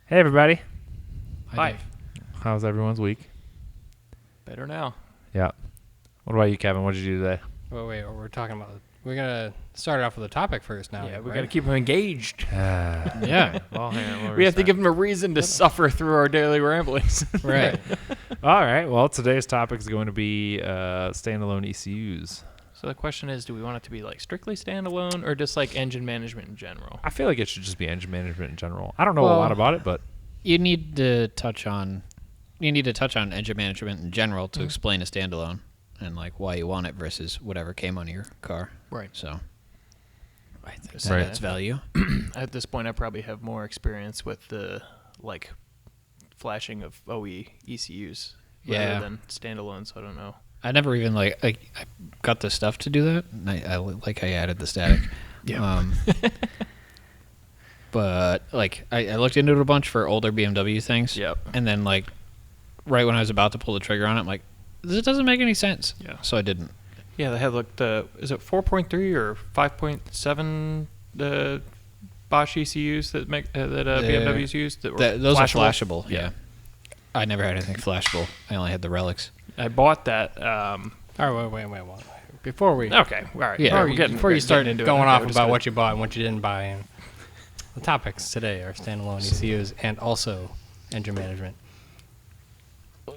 Hey, everybody. Hi. How's everyone's week? Better now. Yeah. What about you, Kevin? What did you do today? Wait, we're talking about... We're going to start off with a topic first now. Yeah, we right? got to keep them engaged. Yeah. Well, We have to give them a reason to suffer through our daily ramblings. Right. All right. Well, today's topic is going to be standalone ECUs. So the question is, do we want it to be like strictly standalone or just like engine management in general? I feel like it should just be engine management in general. I don't know a lot about it, but You need to touch on engine management in general to explain a standalone and like why you want it versus whatever came on your car. Right. So I think Right. that's value. At this point, I probably have more experience with the like flashing of OE ECUs rather than standalone, so I don't know. I never even I got the stuff to do that. And I like I added the static. Yeah. But like I looked into it a bunch for older BMW things. Yep. And then like right when I was about to pull the trigger on it, I'm like, this doesn't make any sense. Yeah. So I didn't. Yeah, they had like is it 4.3 or 5.7 the Bosch ECUs that BMWs use that were those are flashable. Yeah. I never had anything flashable. I only had the relics. I bought that. All right, wait. Before we... Okay, all right. Yeah. Before you start into going it, off we're just about gonna- what you bought and what you didn't buy, and the topics today are standalone ECUs and also engine management.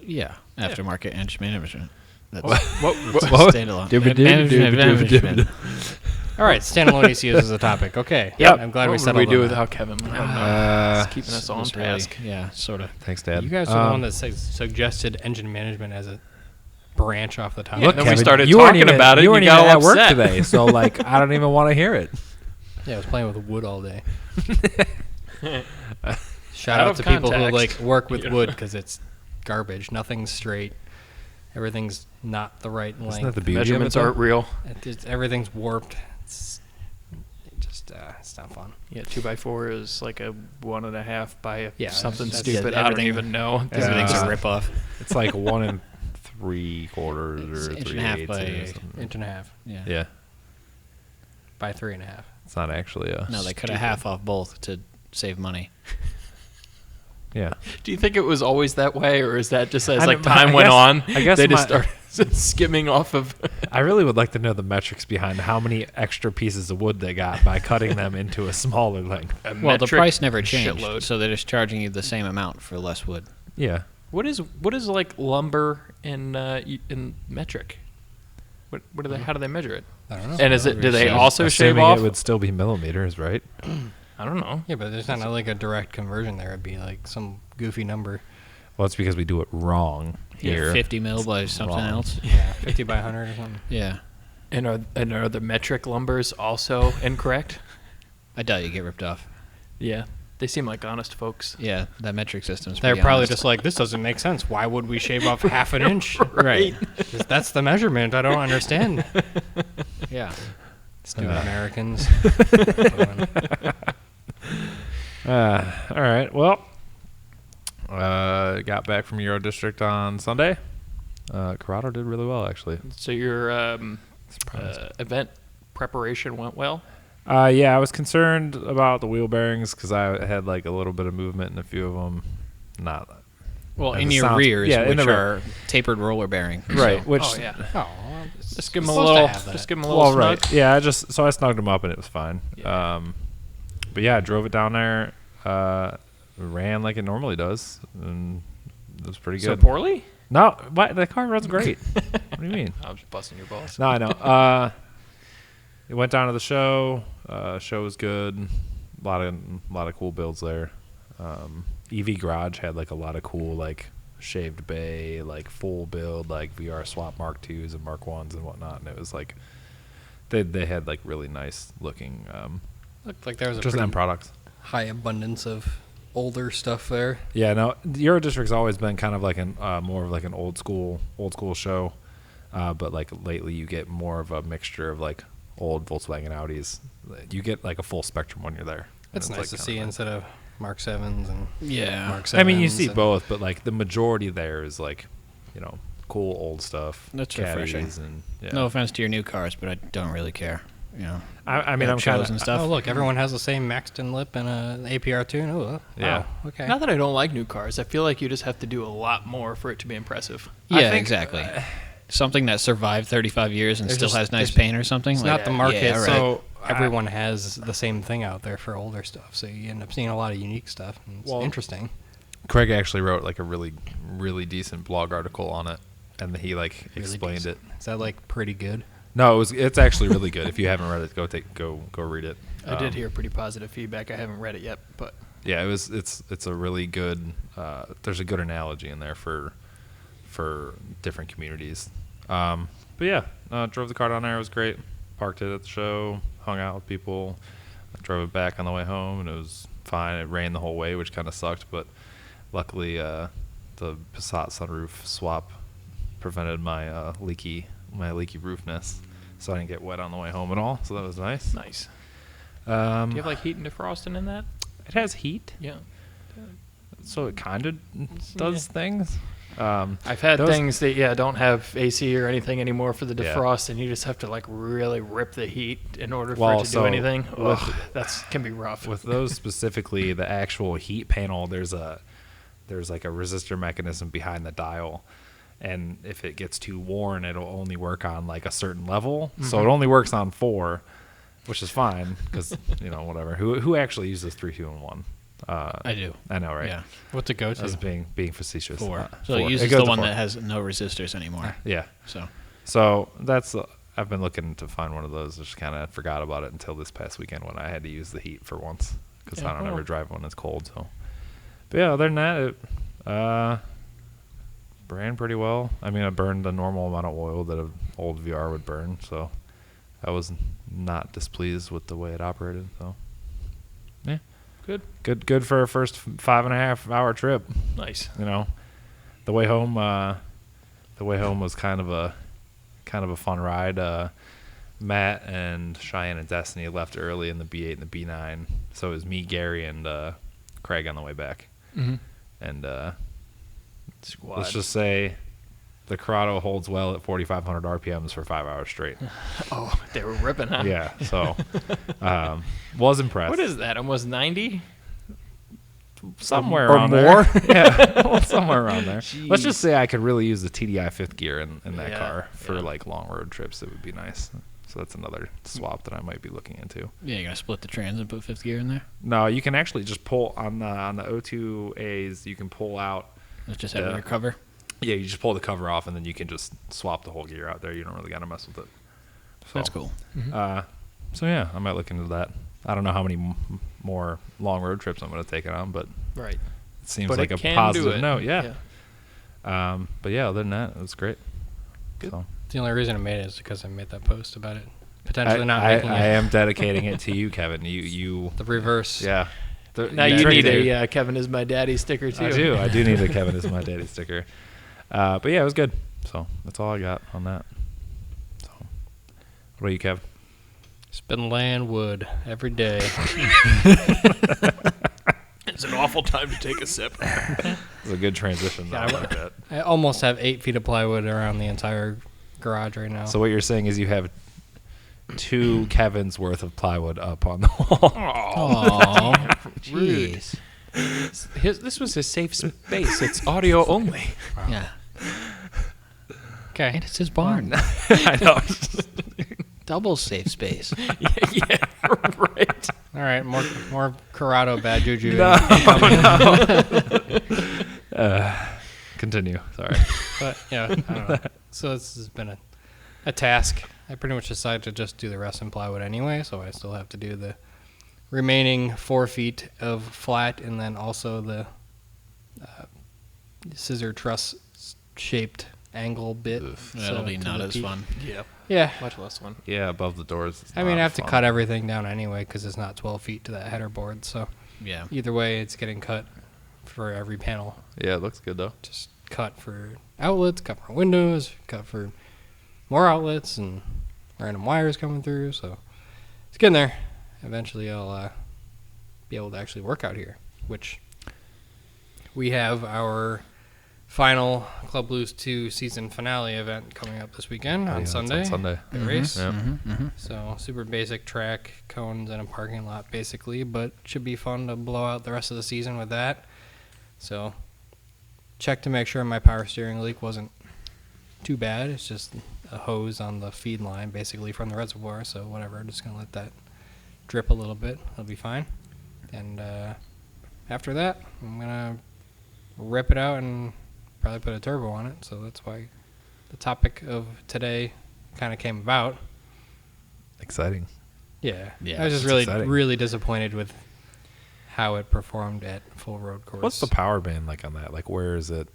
Yeah. Aftermarket engine management. That's what? standalone. Management. All right, standalone ECUs is a topic. Okay. Yep. I'm glad we What would settled we do on that. without Kevin? I don't know. It's keeping us on Was really- task. yeah, sort of. Thanks, Dad. You guys are the one that suggested engine management as a branch off the top. Yeah, Look, then we Kevin, started you weren't talking even- about it, You and weren't you even got at work upset. today, so like I don't even want to hear it. Yeah, I was playing with wood all day. Shout Out out of to people who context. like work with wood because it's garbage. Nothing's straight. Everything's not the right length. Isn't that the beauty of it? Measurements though? aren't real. Everything's warped. It's not fun. Yeah, 2x4 is like a 1.5 by Yeah, something that's- stupid. yeah, I don't everything- even know. Yeah. Everything's a rip-off. It's like 1 3/4 or It's inch and a 3/8 half or by- something. Inch and a half Yeah. Yeah, by 3.5. it's not actually a. No, they cut a half off both to save money. Yeah. Do you think it was always that way, or is that just as I like don't- time I went guess- on, I guess they just my- started skimming off of? I really would like to know the metrics behind how many extra pieces of wood they got by cutting them into a smaller length. a Well, the metric price never changed, shitload. so they're just charging you the same amount for less wood. Yeah. What is like lumber in metric? What do they? How do they measure it? I don't know. And is it? Do they Assuming- also shave Assuming off? it would still be millimeters, right? I don't know. Yeah, but there's not like a direct conversion there. It'd be like some goofy number. Well, it's because we do it wrong here. 50 mil by something Wrong. else. Yeah, 50 by 100 or something. Yeah. And are the metric lumbers also incorrect? I doubt you get ripped off. Yeah, they seem like honest folks. Yeah, that metric system's They're pretty probably honest. just like, this doesn't make sense. Why would we shave off half an inch? Right. That's the measurement. I don't understand. Yeah. Stupid Americans. All right. Well, got back from EuroDistrict on Sunday. Corrado did really well, actually. So your Surprised. event preparation went well. Yeah, I was concerned about the wheel bearings because I had like a little bit of movement in a few of them. Not Well, As in it your sounds- rears, yeah, in which the rear. are tapered roller bearing. right, So- which Oh yeah. Oh, Just give them a supposed to little. have that. Just give them a little well, snug. right, yeah. I snugged them up and it was fine. Yeah. But yeah, I drove it down there. Ran like it normally does, and it was pretty So good. poorly? No, but the car runs great. What do you mean? I was just busting your balls. No, I know. It went down to the show. Show was good. A lot of cool builds there. EV Garage had like a lot of cool like shaved bay, like full build, like VR swap Mark IIs and Mark I's and whatnot. And it was like they had like really nice looking looked like there was a just pretty end products. high abundance of older stuff there. Yeah, no, EuroDistrict's always been kind of like an more of like an old school show, but like lately you get more of a mixture of like old Volkswagen Audis. You get like a full spectrum when you're there. It's And nice like to kinda see fun. instead of Mark 7s and Yeah. Mark 7s. I mean, you see and- both, but like the majority there is like, you know, cool old stuff. That's caddies refreshing. And, yeah. No offense to your new cars, but I don't really care. I mean, I'm kind shows of and stuff. Oh, look, everyone has the same Maxton lip and an APR tune. Oh, wow. Yeah. Okay. Not that I don't like new cars. I feel like you just have to do a lot more for it to be impressive. Yeah, think, exactly. Something that survived 35 years and There's still just- has nice there's- paint or something. It's like, not the market, Yeah, right. so everyone has the same thing out there for older stuff. So you end up seeing a lot of unique stuff. And it's interesting. Craig actually wrote like a really, really decent blog article on it, and he like explained it. Is that like pretty good? No, it's actually really good. If you haven't read it, go read it. I did hear pretty positive feedback. I haven't read it yet, but Yeah, it's a really good. There's a good analogy in there for different communities. But yeah, drove the car down there. It was great. Parked it at the show. Hung out with people. Drove it back on the way home, and it was fine. It rained the whole way, which kind of sucked, but luckily the Passat sunroof swap prevented my leaky roofness, so I didn't get wet on the way home at all. So that was nice. nice. Do you have like heat and defrosting in that? It has heat, Yeah. so it kind of does things. I've had things that don't have AC or anything anymore for the Yeah. defrost, and you just have to like really rip the heat in order for Well, it to so do anything. with- Ugh, that's can be rough. With those specifically, the actual heat panel, there's like a resistor mechanism behind the dial, and if it gets too worn, it'll only work on like a certain level. So it only works on 4, which is fine because whatever. Who actually uses 3, 2, and 1? I do. I know, right? Yeah. What's it go to? That's being facetious. 4. So 4. it uses goes the to one 4. that has no resistors anymore. Yeah. So that's I've been looking to find one of those. Just kind of forgot about it until this past weekend when I had to use the heat for once because I don't ever drive when it's cold. So, but yeah, other than that, it ran pretty well. I mean, I burned the normal amount of oil that an old VR would burn, so I was not displeased with the way it operated. So, yeah, good for a first 5.5 hour trip. Nice. The way home was kind of a fun ride. Matt and Cheyenne and Destiny left early in the B8 and the B9, so it was me, Gary, and Craig on the way back. Mm-hmm. And Squad. let's just say the Corrado holds well at 4,500 RPMs for 5 hours straight. Oh, they were ripping, huh? Yeah, so was impressed. What is that? Almost 90? Somewhere Or around more? there. Yeah, well, somewhere around there. Jeez. Let's just say I could really use the TDI 5th gear in that Yeah, car for yeah. like long road trips. It would be nice. So that's another swap that I might be looking into. yeah, you're gonna split the trans and put 5th gear in there. No, you can actually just pull on the O2As. You can pull out. Let's just have your cover. Yeah, you just pull the cover off, and then you can just swap the whole gear out there. You don't really got to mess with it. So, That's cool. So yeah, I might look into that. I don't know how many more long road trips I'm going to take it on, but Right. it seems But like it a can positive do it. note. Yeah. But yeah, other than that, it was great. Good. So, The only reason I made it is because I made that post about it. I Potentially not making I it. am dedicating it to you, Kevin. You The reverse. yeah. Now you need a Kevin is my daddy sticker too. I do need a Kevin is my daddy sticker. But yeah, it was good. So that's all I got on that. So, what about you, Kev? It's been laying wood every day. It's an awful time to take a sip. It's a good transition. Yeah, I like that. I almost have 8 feet of plywood around the entire garage right now. So what you're saying is you have 2 Kevin's worth of plywood up on the wall. Oh, Rude. jeez. This was his safe space. It's audio only. Yeah. Okay. And it's his barn. I know. Double safe space. Yeah, right. All right. More Corrado bad juju. Continue. Sorry. But yeah, I don't know. So this has been a task. I pretty much decided to just do the rest in plywood anyway, so I still have to do the remaining 4 feet of flat and then also the scissor truss shaped angle bit. That'll be to not the as peak. fun. Yeah, Yeah. much less fun. Yeah, above the doors. I mean, I have to cut everything down anyway because it's not 12 feet to that header board. So Yeah. either way, it's getting cut for every panel. Yeah, it looks good though. Just cut for outlets, cut for windows, cut for more outlets, and random wires coming through. So it's getting there. Eventually, I'll be able to actually work out here, which we have our final Club Blues 2 season finale event coming up this weekend on Sunday. The race. Yep. So super basic track, cones, and a parking lot basically, but should be fun to blow out the rest of the season with that. So check to make sure my power steering leak wasn't too bad. It's just a hose on the feed line basically from the reservoir, so whatever, just going to let that drip a little bit. It'll be fine. And after that, I'm going to rip it out and probably put a turbo on it. So that's why the topic of today kind of came about. Exciting. Yeah. Yeah, I was just it's really, exciting. really disappointed with how it performed at full road course. What's the power band like on that? Like, where is it?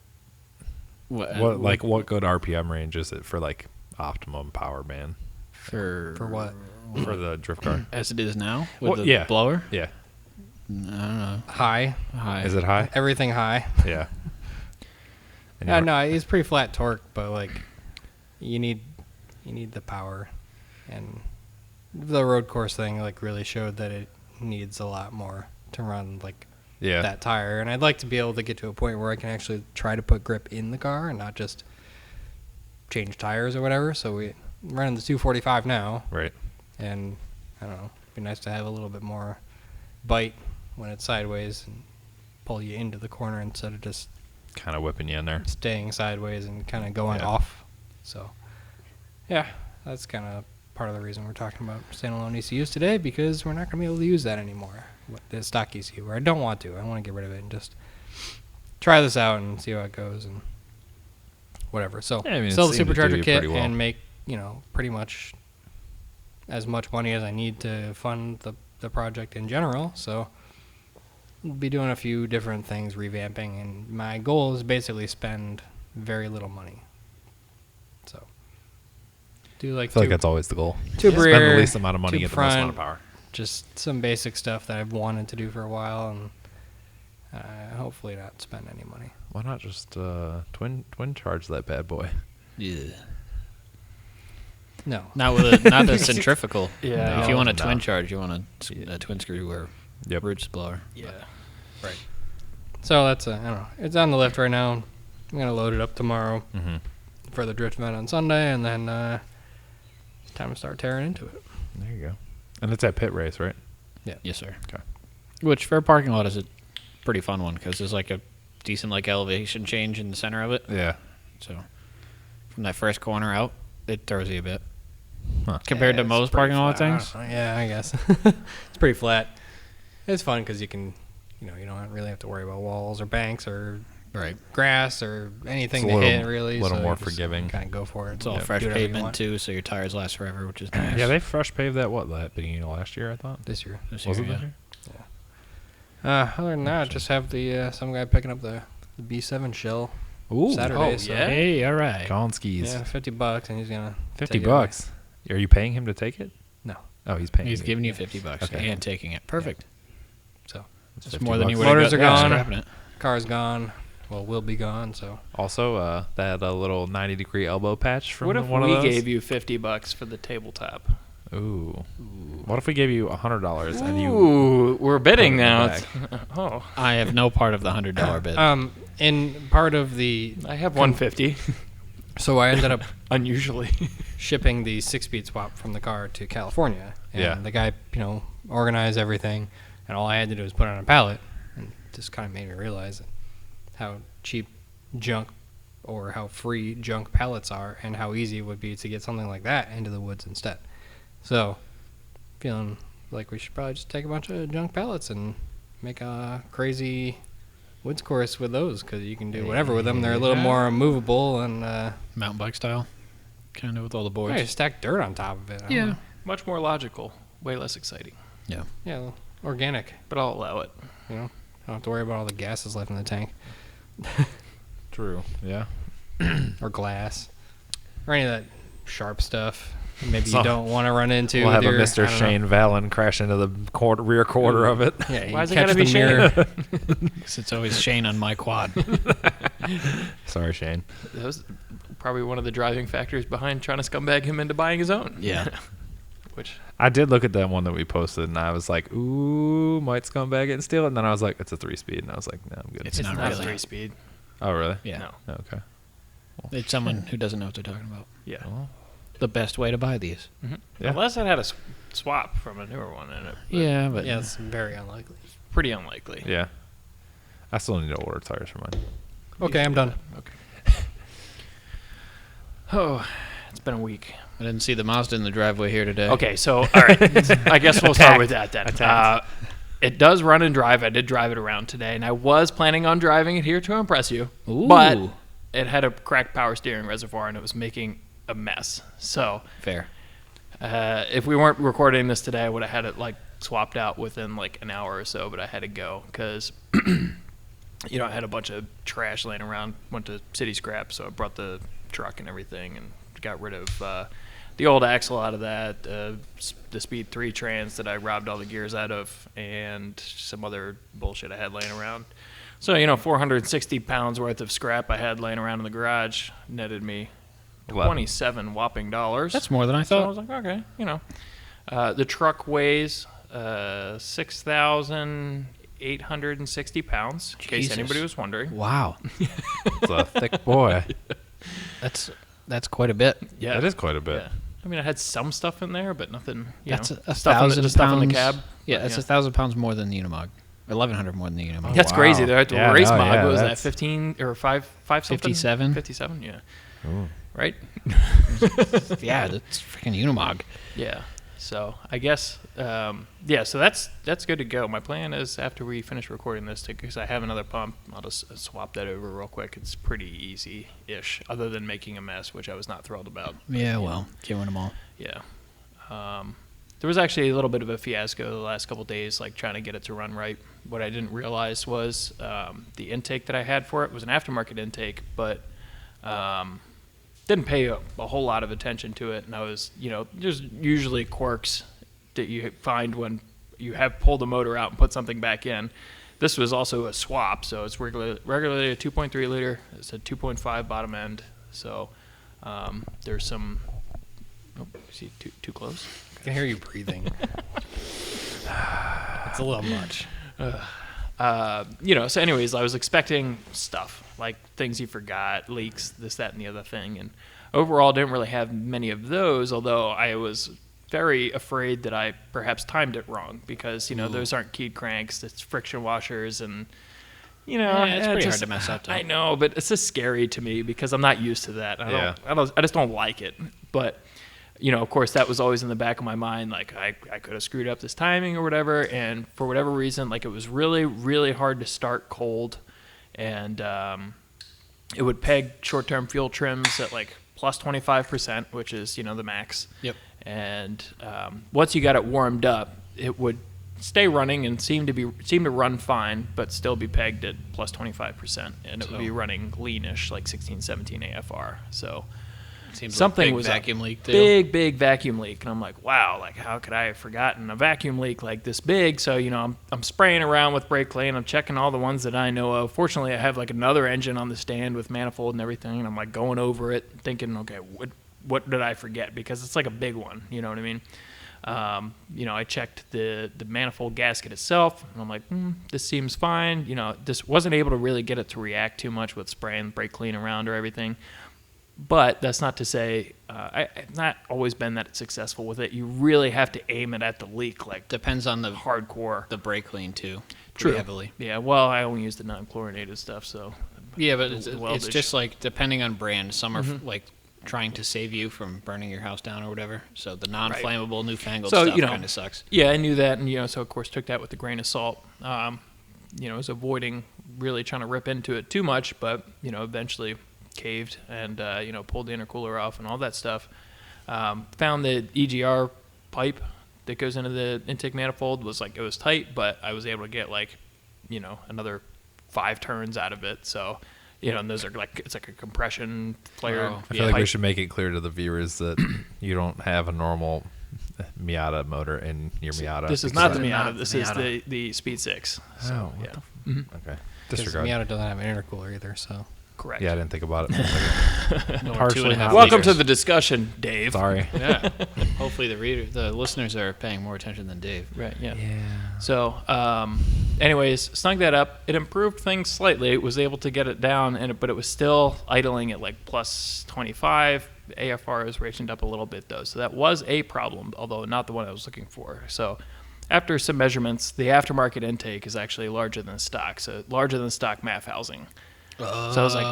What good RPM range is it for like optimum power band for what? for the drift car? as it is now with Well, the yeah. blower? Yeah. I don't know. High. High. Is it high? Everything high. Yeah. And No, it's pretty flat torque, but like you need the power, and the road course thing like really showed that it needs a lot more to run like yeah. that tire. And I'd like to be able to get to a point where I can actually try to put grip in the car and not just change tires or whatever. So we're running the 245 now, Right. and I don't know, it'd be nice to have a little bit more bite when it's sideways and pull you into the corner instead of just Kind of whipping you in there. staying sideways and kind of going Yeah. off. So, yeah, that's kind of part of the reason we're talking about standalone ECUs today, because we're not going to be able to use that anymore. The stock ECU, or I don't want to. I want to get rid of it and just try this out and see how it goes and whatever. So, Yeah, I mean, it sell the seemed to do supercharger you kit pretty well. and make, pretty much as much money as I need to fund the project in general. So, we'll be doing a few different things, revamping, and my goal is basically spend very little money. So, do like I feel like that's always the goal. tube Spend rear, the least amount of money, tube get the most amount of front, power. just some basic stuff that I've wanted to do for a while, and hopefully not spend any money. Why not just twin charge that bad boy? Yeah. No. Not the centrifugal. Yeah. If you want a No. twin charge, you want a twin screw or Yep. roots blower. Yeah. Right. So that's I don't know. It's on the lift right now. I'm gonna load it up tomorrow Mm-hmm. for the drift event on Sunday, and then it's time to start tearing into it. There you go. And it's at pit race, right? Yes, sir. Okay. Which for a parking lot is a pretty fun one because there's like a decent like elevation change in the center of it. Yeah. So from that first corner out, it throws you a bit Huh. compared to it's most pretty parking lot flat. things. Yeah, I guess it's pretty flat. It's fun because you can, you don't really have to worry about walls or banks or Right. grass or anything It's to a hit little- really. little so more you just forgiving. Kind of go for it. It's all Yep. fresh Do whatever you pavement want. too, so your tires last forever, which is nice. Yeah, they fresh paved that beginning of last year, I thought. This year. This Was year, it this yeah. year? Other than that, just have the some guy picking up the B7 shell Ooh. Saturday. Oh, so yeah? Hey, all right. Gone skis. Yeah, $50, and he's gonna $50 take it away. bucks. Are you paying him to take it? No. Oh, he's paying. He's you. giving you $50 Okay. and taking it. Perfect. So It's It's 50 more than you bucks. would have Motors got are gone. scrapping it. car's gone. Well, will be gone. So Also, that little 90-degree elbow patch from What if one of we those. gave you $50 for the tabletop? Ooh. What if we gave you $100 and you? Ooh, we're bidding put it in now. the Oh, I have no part of the $100 bid. in part of the I have 150. so I ended up Unusually. shipping the 6-speed swap from the car to California. And Yeah. the guy, organized everything, and all I had to do was put it on a pallet, and just kind of made me realize how cheap junk or how free junk pallets are, and how easy it would be to get something like that into the woods instead. So, feeling like we should probably just take a bunch of junk pallets and make a crazy woods course with those, because you can do whatever with them. They're a little more movable, and Mountain bike style, kind of with all the boards. just stack dirt on top of it. I don't know. Much more logical. Way less exciting. Yeah. Yeah, organic. But I'll allow it. I don't have to worry about all the gases left in the tank True. Yeah. or glass or any of that sharp stuff. Maybe So, you don't want to run into. We'll with have a your, Mr. I don't know. Shane Vallon crash into the rear quarter of it. Yeah, Why you is it catch gotta the be mirror. Shane? 'Cause it's always Shane on my quad. Sorry, Shane. That was probably one of the driving factors behind trying to scumbag him into buying his own. Yeah. Which, I did look at that one that we posted, and I was like, ooh, might scumbag it and steal it. And then I was like, it's a 3-speed. And I was like, no, I'm good. It's it's not not really. 3-speed. Oh, really? Yeah. No. Okay. It's someone who doesn't know what they're talking about. Yeah. Well, The best way to buy these. Yeah. Unless it had a swap from a newer one in it. Yeah, but Yeah, it's very unlikely. Pretty unlikely. yeah. I still need to order tires for mine. Okay, I'm done. Okay. Oh, it's been a week. I didn't see the Mazda in the driveway here today. Okay, so all right, I guess we'll start with that then. It does run and drive. I did drive it around today, and I was planning on driving it here to impress you, Ooh. but it had a cracked power steering reservoir, and it was making a mess. So Fair. if we weren't recording this today, I would have had it like swapped out within like an hour or so, but I had to go because I had a bunch of trash laying around. Went to City Scrap, so I brought the truck and everything and got rid of the old axle out of that, the Speed 3 trans that I robbed all the gears out of, and some other bullshit I had laying around. So 460 pounds worth of scrap I had laying around in the garage netted me $27 whopping dollars. That's more than I So I thought. was like, okay, the truck weighs 6,860 pounds, in case Jesus. anybody was wondering. Wow. It's a thick boy. That's quite a bit. Yeah, That is quite a bit. Yeah. I mean, I had some stuff in there, but nothing. That's know, a stuff in the, 1,000 just stuff in the pounds. cab. Yeah, But, that's 1,000 pounds more than the Unimog. 1,100 more than the Unimog. That's wow. crazy. They're at the Yeah, race no, mod. yeah, What was that? that's- 15 or 5 something? 57? 57. Yeah. Ooh. Right. Yeah, that's freaking Unimog. Yeah. So I guess, so that's good to go. My plan is after we finish recording this, because I have another pump, I'll just swap that over real quick. It's pretty easy-ish, other than making a mess, which I was not thrilled about. Yeah, well, can't win them all. Yeah. There was actually a little bit of a fiasco the last couple of days, like trying to get it to run right. What I didn't realize was the intake that I had for it was an aftermarket intake, but didn't pay a whole lot of attention to it. And I was, there's usually quirks that you find when you have pulled the motor out and put something back in. This was also a swap, so it's regularly a 2.3 liter. It's a 2.5 bottom end. So there's some. Oh, see, too close. I can hear you breathing. It's a little much. So anyways, I was expecting stuff, like things you forgot, leaks, this, that, and the other thing. And overall, didn't really have many of those, although I was very afraid that I perhaps timed it wrong because, those aren't keyed cranks, it's friction washers and, it's pretty hard to mess up, though. I know, but it's just scary to me because I'm not used to that. I just don't like it. But of course, that was always in the back of my mind. Like, I could have screwed up this timing or whatever. And for whatever reason, like, it was really, really hard to start cold. And it would peg short-term fuel trims at, like, plus 25%, which is, the max. Yep. And once you got it warmed up, it would stay running and seem to run fine, but still be pegged at plus 25%. And it would be running leanish, like 16, 17 AFR. So Seems something like was vacuum leak. big vacuum leak, and I'm like, wow, like how could I have forgotten a vacuum leak like this big? So I'm spraying around with brake clean. I'm checking all the ones that I know of. Fortunately, I have like another engine on the stand with manifold and everything, and I'm like going over it, thinking, okay, what did I forget? Because it's like a big one, you know what I mean? I checked the manifold gasket itself, and I'm like, this seems fine. This wasn't able to really get it to react too much with spraying brake clean around or everything. But that's not to say I've not always been that successful with it. You really have to aim it at the leak, like Depends on the hardcore. the brake clean too. True. Pretty heavily. Yeah, well, I only use the non-chlorinated stuff, so. Yeah, but it's Weldage. just like depending on brand. Some are like trying to save you from burning your house down or whatever. So the non-flammable, newfangled So, stuff kind of sucks. Yeah, I knew that, and so of course took that with a grain of salt. I was avoiding really trying to rip into it too much, but eventually caved and pulled the intercooler off and all that stuff. Found the EGR pipe that goes into the intake manifold was like, it was tight, but I was able to get like another 5 turns out of it. So and those are like, it's like a compression flare. I feel like we should make it clear to the viewers that you don't have a normal Miata motor in your Miata. This is not the Not Miata. This Miata. is the Speed 6. So, Oh, what yeah. the okay. Because Disregard. Miata doesn't have an intercooler either, so. Correct. Yeah, I didn't think about it. For a second. Partially not. Welcome liters. to the discussion, Dave. Sorry. Yeah. Hopefully the listeners are paying more attention than Dave. Right. Yeah. Yeah. So, anyways, snug that up. It improved things slightly. It was able to get it down, but it was still idling at like plus 25. AFR is rationed up a little bit though, so that was a problem, although not the one I was looking for. So, after some measurements, the aftermarket intake is actually larger than stock, so larger than stock MAF housing. So I was like,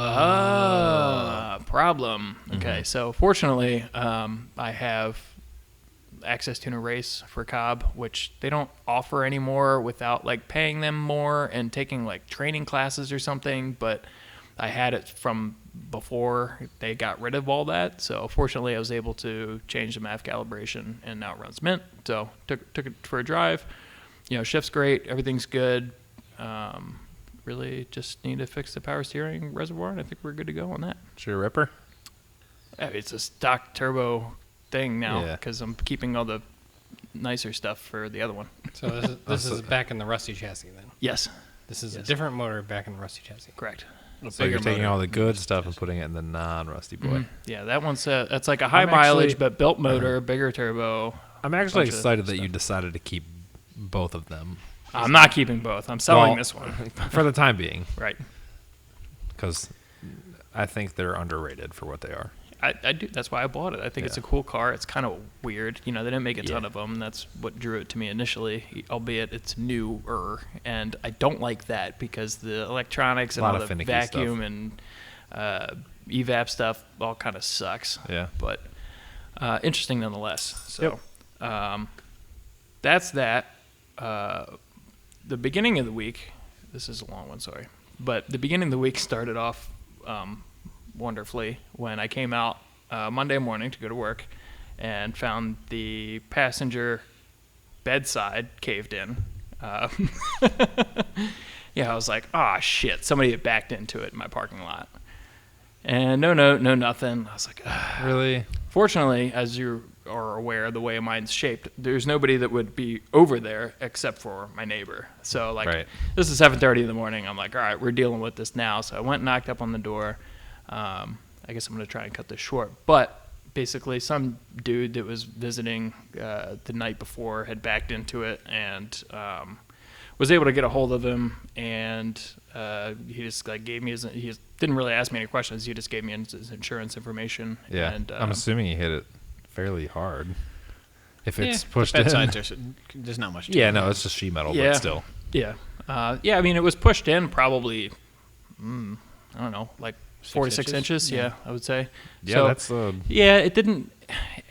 problem. Okay, so fortunately, I have access to a race for Cobb, which they don't offer anymore without like paying them more and taking like training classes or something. But I had it from before they got rid of all that. So fortunately, I was able to change the MAF calibration, and now it runs Mint. So took it for a drive. Shift's great. Everything's good. Really just need to fix the power steering reservoir, and I think we're good to go on that. It's your Ripper? It's a stock turbo thing now Yeah. because I'm keeping all the nicer stuff for the other one. So this is back in the rusty chassis then. Yes, This is a Yes. different motor back in the rusty chassis. correct. So you're bigger taking motor. all the good stuff and putting it in the non-rusty boy. Yeah, that one's that's like a high I'm mileage actually- but built motor, bigger turbo. I'm actually Bunch of excited that stuff. you decided to keep both of them. I'm not keeping both. I'm selling Well, this one. for the time being, Right. because I think they're underrated for what they are. I do. That's why I bought it. I think it's a Yeah. cool car. It's kind of weird. They didn't make a ton Yeah. of them. That's what drew it to me initially, albeit it's newer. And I don't like that because the electronics and Lot all of the finicky vacuum and evap stuff all kind of sucks. Yeah. But interesting nonetheless. So that's that. The beginning of the week, this is a long one, sorry. But the beginning of the week started off wonderfully when I came out Monday morning to go to work and found the passenger bedside caved in. Yeah, I was like, oh shit, somebody had backed into it in my parking lot. And no nothing. I was like, ah. Really? Fortunately, as you are aware, the way mine's shaped, there's nobody that would be over there except for my neighbor. So, Right. This is 7:30 in the morning. I'm like, all right, we're dealing with this now. So I went and knocked up on the door. I guess I'm going to try and cut this short. But basically, some dude that was visiting the night before had backed into it and was able to get a hold of him. And he just gave me he just didn't really ask me any questions. He just gave me his insurance information. Yeah. And, I'm assuming you hit it fairly hard. If it's pushed in. Bedside, there's not much to Yeah, it. no, it's just sheet metal, Yeah. but still. Yeah. I mean, it was pushed in probably, I don't know, like 4 to 6 inches. Yeah, I would say. Yeah, So, that's yeah, it didn't.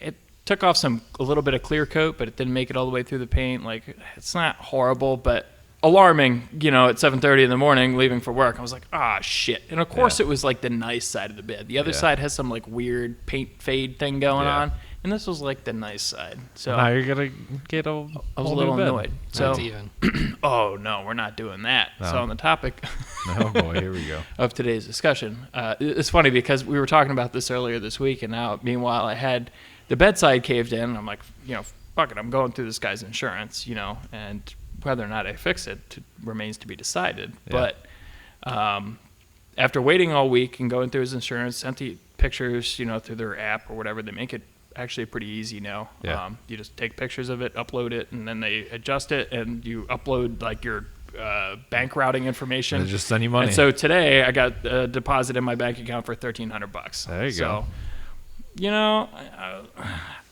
It took off a little bit of clear coat, but it didn't make it all the way through the paint. Like, it's not horrible, but alarming. At 7:30 in the morning, leaving for work, I was like, ah, shit. And of course, Yeah. it was like the nice side of the bed. The other Yeah. side has some like weird paint fade thing going Yeah. on, and this was like the nice side. So now you're gonna get a. I was a whole little new bed. annoyed. So, That's even. oh no, we're not doing that. No. So on the topic Oh boy, here we go. of today's discussion, it's funny because we were talking about this earlier this week, and now meanwhile I had the bedside caved in. And I'm like, fuck it, I'm going through this guy's insurance, and whether or not I fix it remains to be decided. Yeah. But after waiting all week and going through his insurance, sent the pictures, through their app or whatever, they make it actually pretty easy now. Yeah. You just take pictures of it, upload it, and then they adjust it, and you upload like your bank routing information. And they just send you money. And so today I got a deposit in my bank account for $1,300. There you go.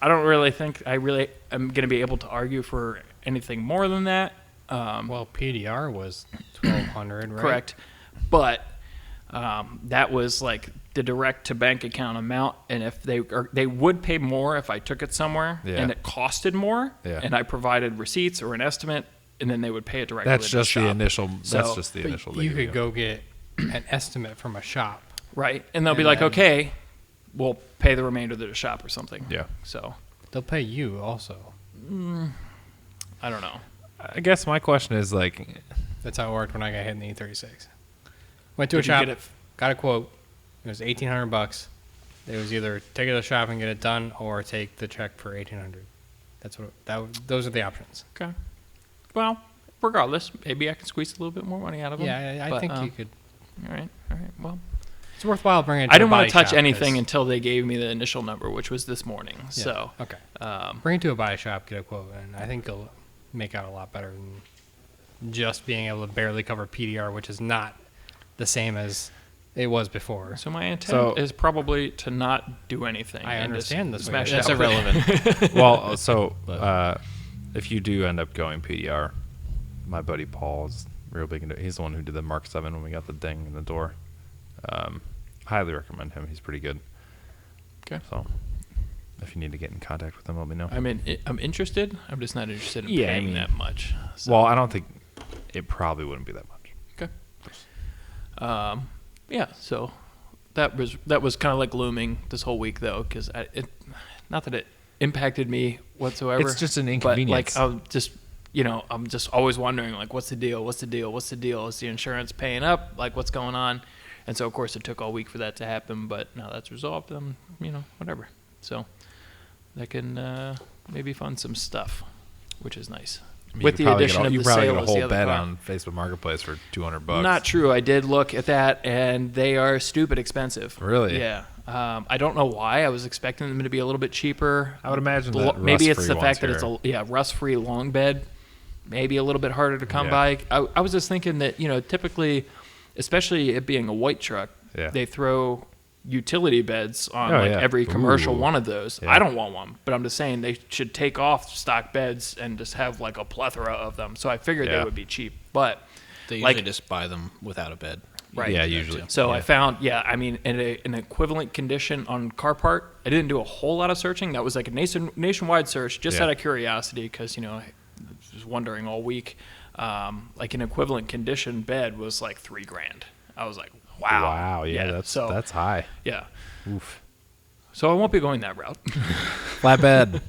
I don't really think I really am going to be able to argue for anything more than that. Well, PDR was 1,200, right? Correct. But that was like the direct to bank account amount, and if they would pay more if I took it somewhere, Yeah. and it costed more, Yeah. and I provided receipts or an estimate, and then they would pay it directly. That's to just the the shop. initial. That's So, just the But initial. you they could give go get an estimate from a shop. Right, and they'll be And like, then- okay, we'll pay the remainder to the shop or something. Yeah. So They'll pay you also. I don't know. I guess my question is That's how it worked when I got hit in the E36. Went to a Did you shop, get it got a quote. It was $1,800. It was either take it to the shop and get it done, or take the check for $1,800. Those are the options. Okay. Well, regardless, maybe I can squeeze a little bit more money out of them. Yeah, I But, think you could. All right. Well, It's worthwhile bringing it to I a didn't want body to touch shop, anything 'cause- until they gave me the initial number, which was this morning. Yeah. So, Okay. Bring it to a body shop, get a quote, and I think it'll make out a lot better than just being able to barely cover PDR, which is not the same as it was before. so my intent So- is probably to not do anything. I and just understand this. smash That's out with it. irrelevant. Well, so if you do end up going PDR, my buddy Paul is real big into it. He's the one who did the Mark 7 when we got the ding in the door. Highly recommend him. He's pretty good. Okay. So if you need to get in contact with him, let me know. I mean, I'm interested. I'm just not interested in Yeah, I paying mean- that much. So, Well, I don't think it probably wouldn't be that much. okay. Yeah. So that was kind of like looming this whole week though, because not that it impacted me whatsoever. It's just an But inconvenience. like I'm just always wondering like, what's the deal? What's the deal? What's the deal? Is the insurance paying up? Like, what's going on? And so of course it took all week for that to happen, but now that's resolved. Whatever. So that can maybe fund some stuff, which is nice. I mean, With you the probably addition get a, of you the probably sale get a as the whole other bed car. on Facebook Marketplace for $200. Not true. I did look at that, and they are stupid expensive. Really? Yeah. I don't know why. I was expecting them to be a little bit cheaper. I would imagine Maybe that it's the rust-free fact that ones it's a rust-free long bed. Maybe a little bit harder to come Yeah. by. I was just thinking that typically, especially it being a white truck, Yeah. they throw utility beds on Oh, yeah. every commercial Ooh. one of those. Yeah. I don't want one, but I'm just saying they should take off stock beds and just have like a plethora of them. So I figured they Yeah. would be cheap, but They usually Like- just buy them without a bed. right. Yeah, usually. So Yeah. I found, I mean, in an equivalent condition on Carpart, I didn't do a whole lot of searching. That was like a nationwide search, just Yeah. out of curiosity, because I was wondering all week. Like an equivalent condition bed was like $3,000. I was like, wow. Wow. Yeah, that's high. Yeah. Oof. So I won't be going that route. Flatbed.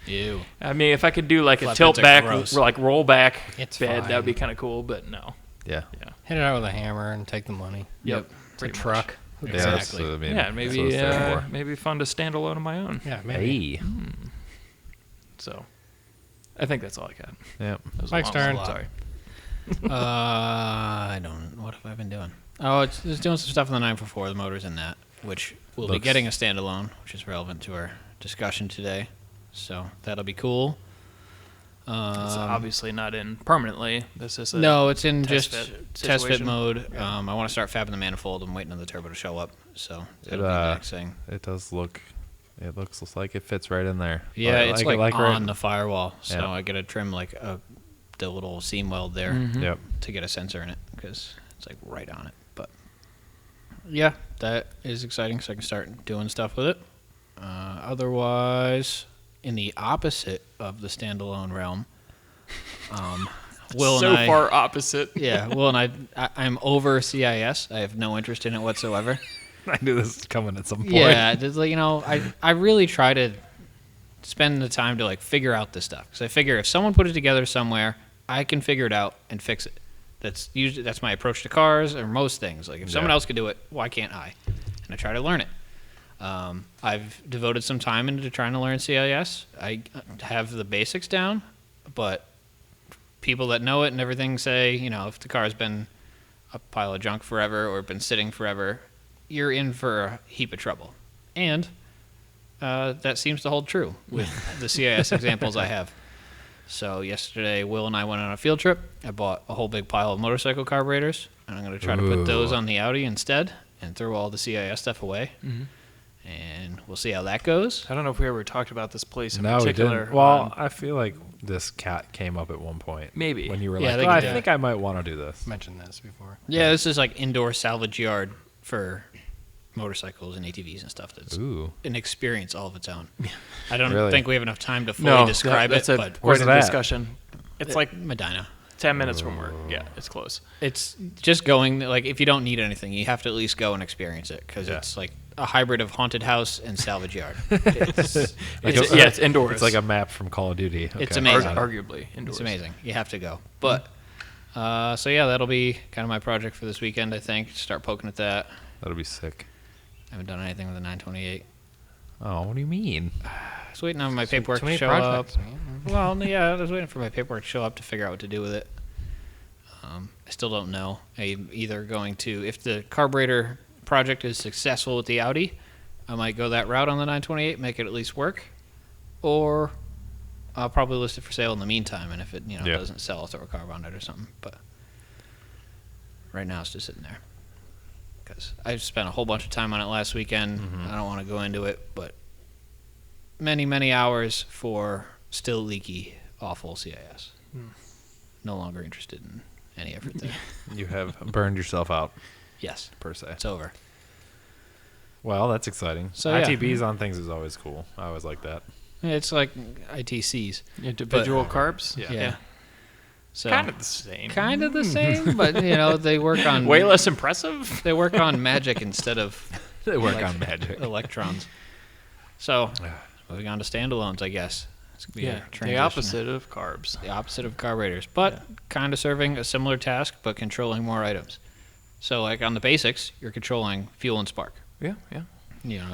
Ew. I mean, if I could do like a Flatbeds tilt are back, gross. like roll back It's bed, fine. that would be kind of cool. But no. Yeah. Yeah. Hit it out with a hammer and take the money. Yep. It's a pretty much. truck. Who Yeah, cares? that's, Exactly. I mean, Yeah, that's maybe what it's there for. maybe fun to standalone on my own. Yeah, maybe. Hey. So I think that's all I got. Yeah. That was a Mike's long turn. one. Sorry. I don't. What have I been doing? Oh, it's just doing some stuff on the 944, the motors in that, which we'll be Looks- getting a standalone, which is relevant to our discussion today. So that'll be cool. It's obviously not in permanently. This is a No, it's in test just fit test fit situation. mode. I want to start fabbing the manifold. I'm waiting on the turbo to show up. So that'll be the next thing. It does look. It looks like it fits right in there. Yeah, it's like right- on the firewall. So Yeah. I got to trim like the little seam weld there Mhm. Yep. to get a sensor in it because it's like right on it. But yeah, that is exciting. So I can start doing stuff with it. Otherwise, in the opposite of the standalone realm, Will so and I, far opposite. yeah, Will and I'm over CIS. I have no interest in it whatsoever. I knew this was coming at some point. Yeah, just like, I really try to spend the time to like figure out this stuff because I figure if someone put it together somewhere, I can figure it out and fix it. That's my approach to cars or most things. Like if someone Yeah. else could do it, why can't I? And I try to learn it. I've devoted some time into trying to learn CIS. I have the basics down, but people that know it and everything say, if the car's been a pile of junk forever or been sitting forever, you're in for a heap of trouble. And that seems to hold true with the CIS examples I have. So yesterday, Will and I went on a field trip. I bought a whole big pile of motorcycle carburetors, and I'm going to try to put those Ooh. on the Audi instead and throw all the CIS stuff away. Mm-hmm. And we'll see how that goes. I don't know if we ever talked about this place in No, we particular. didn't. Well, I feel like this cat came up at one point. Maybe. When you were Yeah, like, they oh, I could do think I might want to do this. Mentioned this before. Yeah, this is like indoor salvage yard for motorcycles and ATVs and stuff. That's Ooh. an experience all of its own. I don't Really? think we have enough time to fully describe that's it, a but Where's quite it a at? discussion. It's like Medina. 10 minutes from work. Yeah, it's close. It's just going, like, if you don't need anything, you have to at least go and experience it because Yeah. it's like a hybrid of haunted house and salvage yard. It's Like it's indoors. It's like a map from Call of Duty. It's Okay. amazing. Arguably indoors. It's amazing. You have to go. But, so yeah, that'll be kind of my project for this weekend, I think. Start poking at that. That'll be sick. I haven't done anything with the 928. Oh, what do you mean? I was waiting on my paperwork Too to many show projects, up. man. Well, yeah, I was waiting for my paperwork to show up to figure out what to do with it. I still don't know. I'm either going to, if the carburetor project is successful with the Audi, I might go that route on the 928, make it at least work, or I'll probably list it for sale in the meantime, and if it doesn't sell, I'll throw a carb on it or something. But right now it's just sitting there because I spent a whole bunch of time on it last weekend. I don't want to go into it, but many hours for still leaky, awful CIS. No longer interested in any effort there. You have burned yourself out, Yes, per se. it's over. Well, that's exciting. So, ITBs on things is always cool. I always like that. It's like ITCs. Individual carbs. Yeah. So Kind of the same. kind of the same, but they work on Way less impressive. They work on magic instead of They work on magic. electrons. So moving on to standalones, I guess. It's gonna be a The transition. opposite of carbs. The opposite of carburetors, but kind of serving a similar task, but controlling more items. So, like on the basics, you're controlling fuel and spark. Yeah.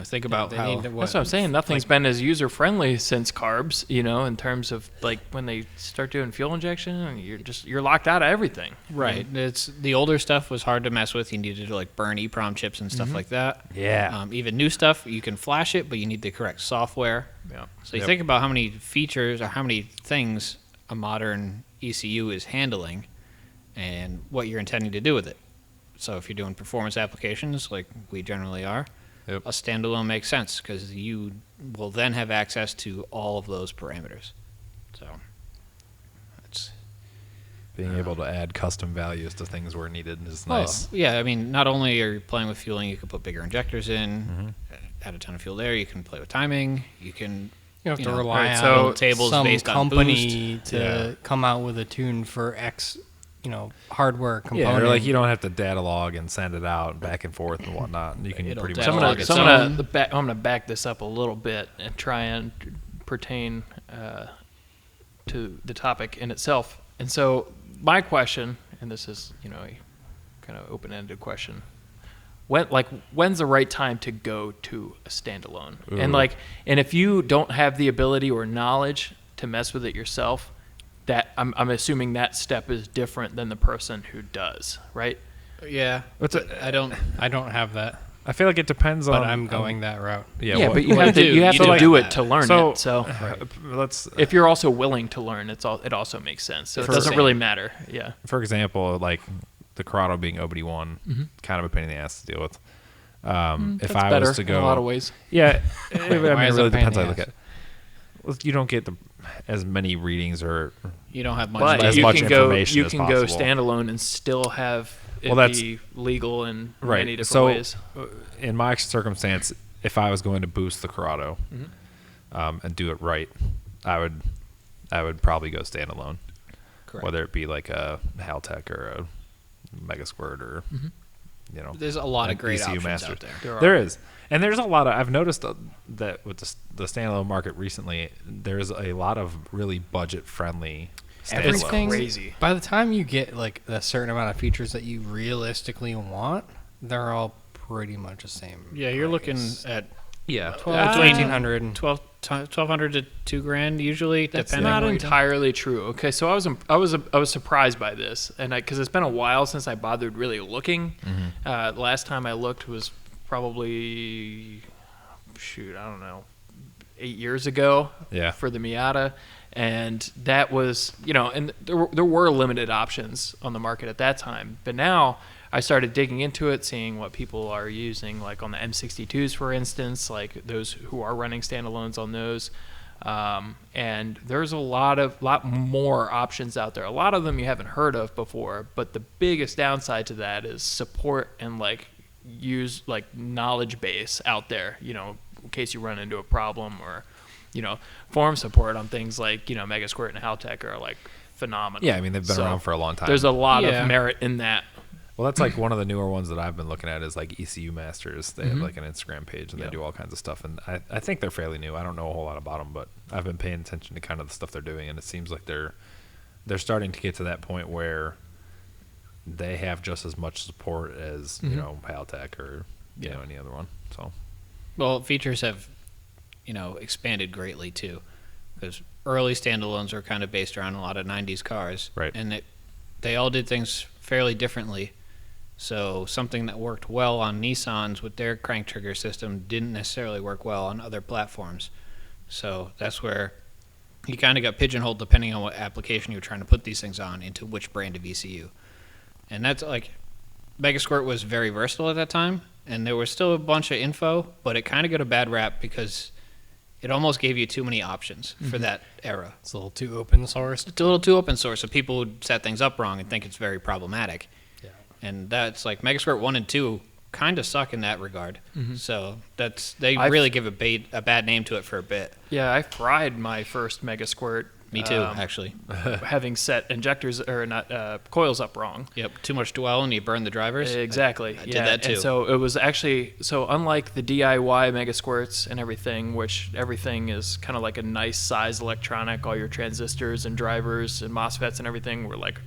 Think about They how need to- That's what I'm saying. Nothing's been as user friendly since carbs. In terms of like when they start doing fuel injection, you're locked out of everything. right. It's the older stuff was hard to mess with. You needed to like burn EEPROM chips and stuff like that. Yeah. Even new stuff, you can flash it, but you need the correct software. Yeah. So you think about how many features or how many things a modern ECU is handling and what you're intending to do with it. So if you're doing performance applications like we generally are, Yep. a standalone makes sense because you will then have access to all of those parameters. So that's Being able to add custom values to things where needed is nice. Well, yeah, I mean, not only are you playing with fueling, you can put bigger injectors in, add a ton of fuel there. You can play with timing. You can You have to know, rely right, on so tables some based on company boost. to Yeah. come out with a tune for X, hardware component. Yeah, or like you don't have to data log and send it out back and forth and whatnot. You can It'll pretty data much log log its it. own. I'm gonna back this up a little bit and try and pertain to the topic in itself. And so my question, and this is a kind of open-ended question. When's the right time to go to a standalone? Ooh. And if you don't have the ability or knowledge to mess with it yourself, that I'm assuming that step is different than the person who does, right? Yeah, I don't. I don't have that, I feel like it depends but on. I'm going that route. Yeah, what- but you what- have to do. you have You to do do have it that. to learn So, it. So let's, if you're also willing to learn, it also makes sense. So it For- doesn't really matter. Yeah. for example, like the Corrado being OBD1, kind of a pain in the ass to deal with. If That's I better was to go, in a lot of ways. yeah, I mean, Why it is it really a pain in depends how the you look ass? at it. Well, you don't get as many readings or You don't have much. But as you much can go information you as can go possible. standalone and still have it Well, that's- be legal in right. many different So, ways. in my circumstance, if I was going to boost the Corrado Mm-hmm. and do it right, I would probably go standalone, Correct. whether it be like a Haltech or a Mega Squirt or There's a lot of an great ECU options master. out there. There are. There is, and there's a lot of. I've noticed that with the standalone market recently, there's a lot of really budget friendly. Everything crazy. By the time you get like a certain amount of features that you realistically want, they're all pretty much the same. Yeah, you're looking price. at Yeah, 12 to 1800. 1,200 to $2,000 usually. That's depending not on what you're doing. entirely true. Okay, so I was surprised by this, and because it's been a while since I bothered really looking. The last time I looked was probably, I don't know, 8 years ago. Yeah. For the Miata, and that was and there were limited options on the market at that time, but now I started digging into it, seeing what people are using, like on the M62s, for instance, like those who are running standalones on those. And there's a lot more options out there. A lot of them you haven't heard of before, but the biggest downside to that is support and use knowledge base out there, in case you run into a problem, or, forum support on things like, Mega Squirt and Haltech are phenomenal. Yeah, I mean they've been So around for a long time. There's a lot Yeah. of merit in that. Well, that's like one of the newer ones that I've been looking at is like ECU Masters. They have like an Instagram page and Yeah. they do all kinds of stuff. And I think they're fairly new. I don't know a whole lot about them, but I've been paying attention to kind of the stuff they're doing. And it seems like they're starting to get to that point where they have just as much support as, Haltech or, any other one. So, Well, features have, expanded greatly too, because early standalones were kind of based around a lot of '90s cars, Right. And they all did things fairly differently. So something that worked well on Nissans with their crank trigger system didn't necessarily work well on other platforms. So that's where you kind of got pigeonholed depending on what application you're trying to put these things on into which brand of ECU. And that's like, Megasquirt was very versatile at that time, and there was still a bunch of info, but it kind of got a bad rap because it almost gave you too many options for that era. It's a little too open source. It's a little too open source, so people would set things up wrong and think it's very problematic. Yeah. And that's like Megasquirt 1 and 2 kind of suck in that regard. So they I've- really give a bad name to it for a bit. Yeah, I fried my first Megasquirt. Me too, actually. Having set injectors or not coils up wrong. Yep, too much dwell and you burn the drivers. Exactly. I did that too. And so it was actually unlike the DIY Megasquirts and everything, which everything is kind of like a nice size electronic. All your transistors and drivers and MOSFETs and everything were like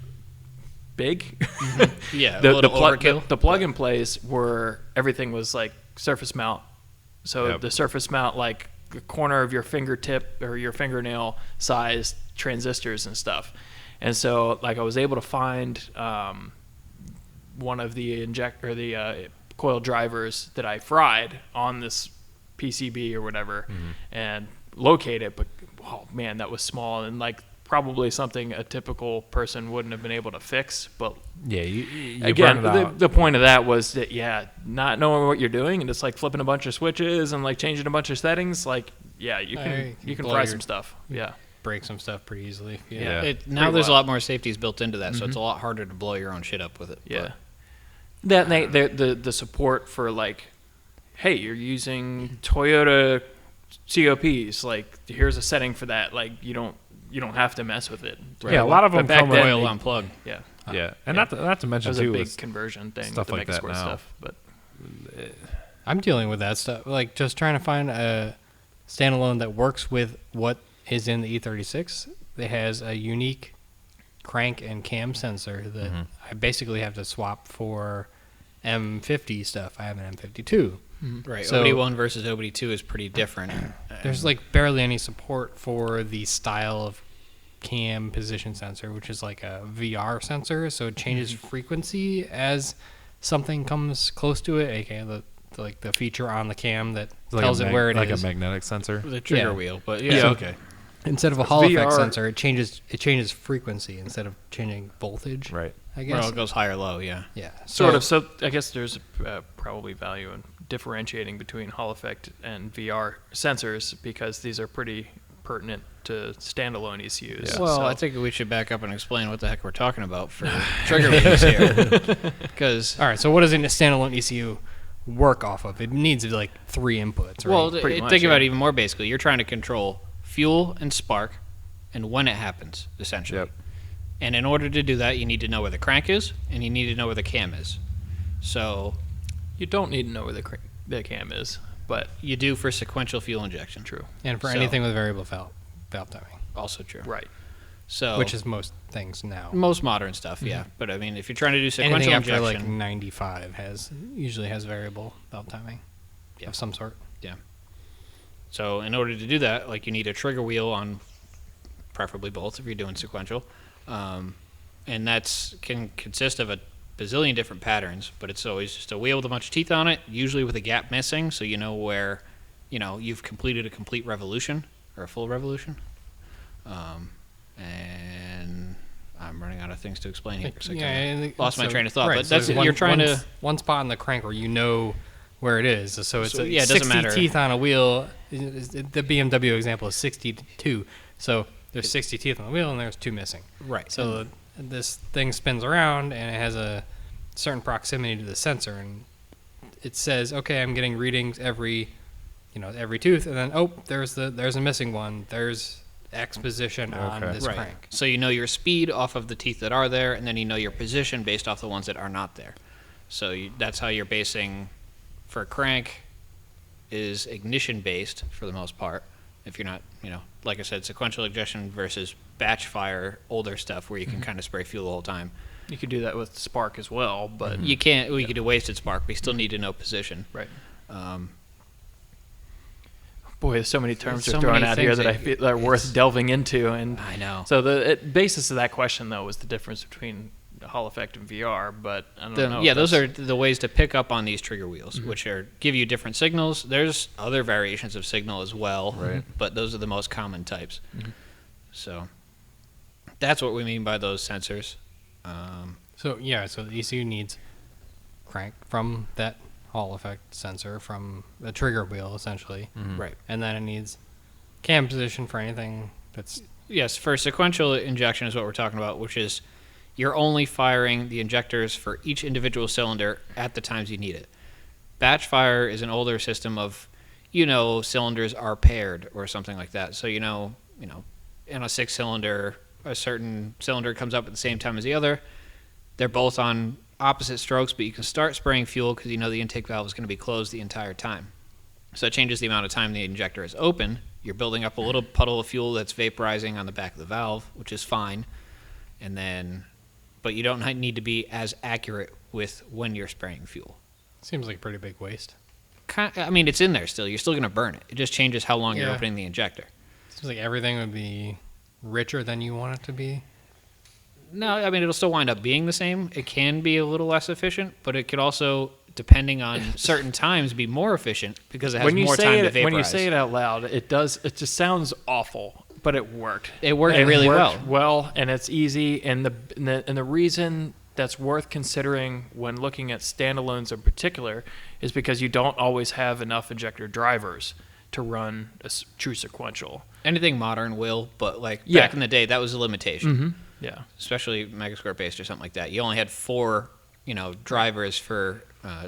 big. Yeah, a the little overkill. the plug and plays were everything was like surface mount. So Yep. the surface mount, like the corner of your fingertip or your fingernail sized transistors and stuff. And so like I was able to find one of the coil drivers that I fried on this PCB or whatever and locate it, but oh man, that was small and like probably something a typical person wouldn't have been able to fix. But Yeah, you again, burn it out. the point of that was that not knowing what you're doing and just like flipping a bunch of switches and like changing a bunch of settings, like you can blow fry your- some stuff. Yeah. Break some stuff pretty easily. Yeah. Now Pretty there's well. a lot more safeties built into that, so it's a lot harder to blow your own shit up with it. Yeah. That the support for like, hey, you're using Toyota COPs, like here's a setting for that. Like you don't have to mess with it. Yeah, a lot of But them back come then, with- Oil they- unplug. Yeah. Yeah, and not to That mention was a too, big is conversion thing stuff with the like that Megasquirt now. stuff. But I'm dealing with that stuff. Like just trying to find a standalone that works with what is in the E36. It has a unique crank and cam sensor that I basically have to swap for M50 stuff. I have an M52. Right. So- OBD1 versus OBD2 is pretty different. There's like barely any support for the style of cam position sensor, which is like a VR sensor, so it changes frequency as something comes close to it, aka the feature on the cam that like tells it where it is. like a magnetic sensor. the trigger Yeah. wheel, but Yeah. yeah, Okay. Instead of a Hall effect VR sensor, it changes frequency instead of changing voltage. Right. I guess. well, it goes high or low, yeah. Yeah. sort of. So I guess there's probably value in differentiating between Hall effect and VR sensors because these are pretty pertinent to standalone ECUs. Yeah. Well, So- I think we should back up and explain what the heck we're talking about for trigger wheels here. Because, All right. So what does a standalone ECU work off of? It needs like 3 inputs, right? well, pretty much, think about yeah. it even more basically. You're trying to control fuel and spark and when it happens, essentially. Yep. And in order to do that, you need to know where the crank is and you need to know where the cam is. So you don't need to know where the cam is, but you do for sequential fuel injection. true. and for so- anything with variable valve timing, Also true. Right. So which is most things now. most modern stuff, yeah. But I mean, if you're trying to do sequential Anything after injection, like 95 usually has variable valve timing Yeah. of some sort. so in order to do that, like you need a trigger wheel on, preferably both if you're doing sequential, and that's can consist of a bazillion different patterns. But it's always just a wheel with a bunch of teeth on it, usually with a gap missing, so you know where, you've completed a complete revolution or a full revolution. And I'm running out of things to explain here. So I kinda lost my train of thought. Right, But so that's there's you're trying to. one spot on the crank where you know where it is. So it's So, a yeah, it doesn't 60 matter. teeth on a wheel. The BMW example is 62. So there's 60 teeth on the wheel and there's 2 missing. Right. So this thing spins around and it has a certain proximity to the sensor, and it says, okay, I'm getting readings every tooth, and then there's a missing one. There's X position on Okay. this Right. crank. So you know your speed off of the teeth that are there, and then you know your position based off the ones that are not there. So that's how you're basing for a crank is ignition based for the most part. If you're not, like I said, sequential injection versus batch fire, older stuff where you can kind of spray fuel the whole time. You could do that with spark as well, but You can't. We could do wasted spark. We still need to know position. right. Um, Boy, there's so many terms so you're throwing many out here things that I that feel are worth delving into. And I know. so the basis of that question, though, was the difference between Hall effect in VR, but I don't know. Yeah, those are the ways to pick up on these trigger wheels, which give you different signals. There's other variations of signal as well, Right. but those are the most common types. So that's what we mean by those sensors. So the ECU needs crank from that Hall effect sensor from the trigger wheel essentially, Right. and then it needs cam position for anything that's Yes, for sequential injection is what we're talking about, which is you're only firing the injectors for each individual cylinder at the times you need it. Batch fire is an older system of, cylinders are paired or something like that. So, in a 6-cylinder, a certain cylinder comes up at the same time as the other. They're both on opposite strokes, but you can start spraying fuel because the intake valve is going to be closed the entire time. So that changes the amount of time the injector is open. You're building up a little puddle of fuel that's vaporizing on the back of the valve, which is fine. But you don't need to be as accurate with when you're spraying fuel. seems like a pretty big waste. It's in there still. You're still going to burn it. It just changes how long you're Yeah. opening the injector. Seems like everything would be richer than you want it to be. No, it'll still wind up being the same. It can be a little less efficient, but it could also, depending on certain times, be more efficient because it has more time to vaporize. When you say it out loud, it just sounds awful, but it worked. It worked really well, and it's easy. And the reason that's worth considering when looking at standalones in particular is because you don't always have enough injector drivers to run a true sequential. Anything modern will, but back in the day, that was a limitation. Yeah. Especially Megasquirt based or something like that. You only had 4, drivers for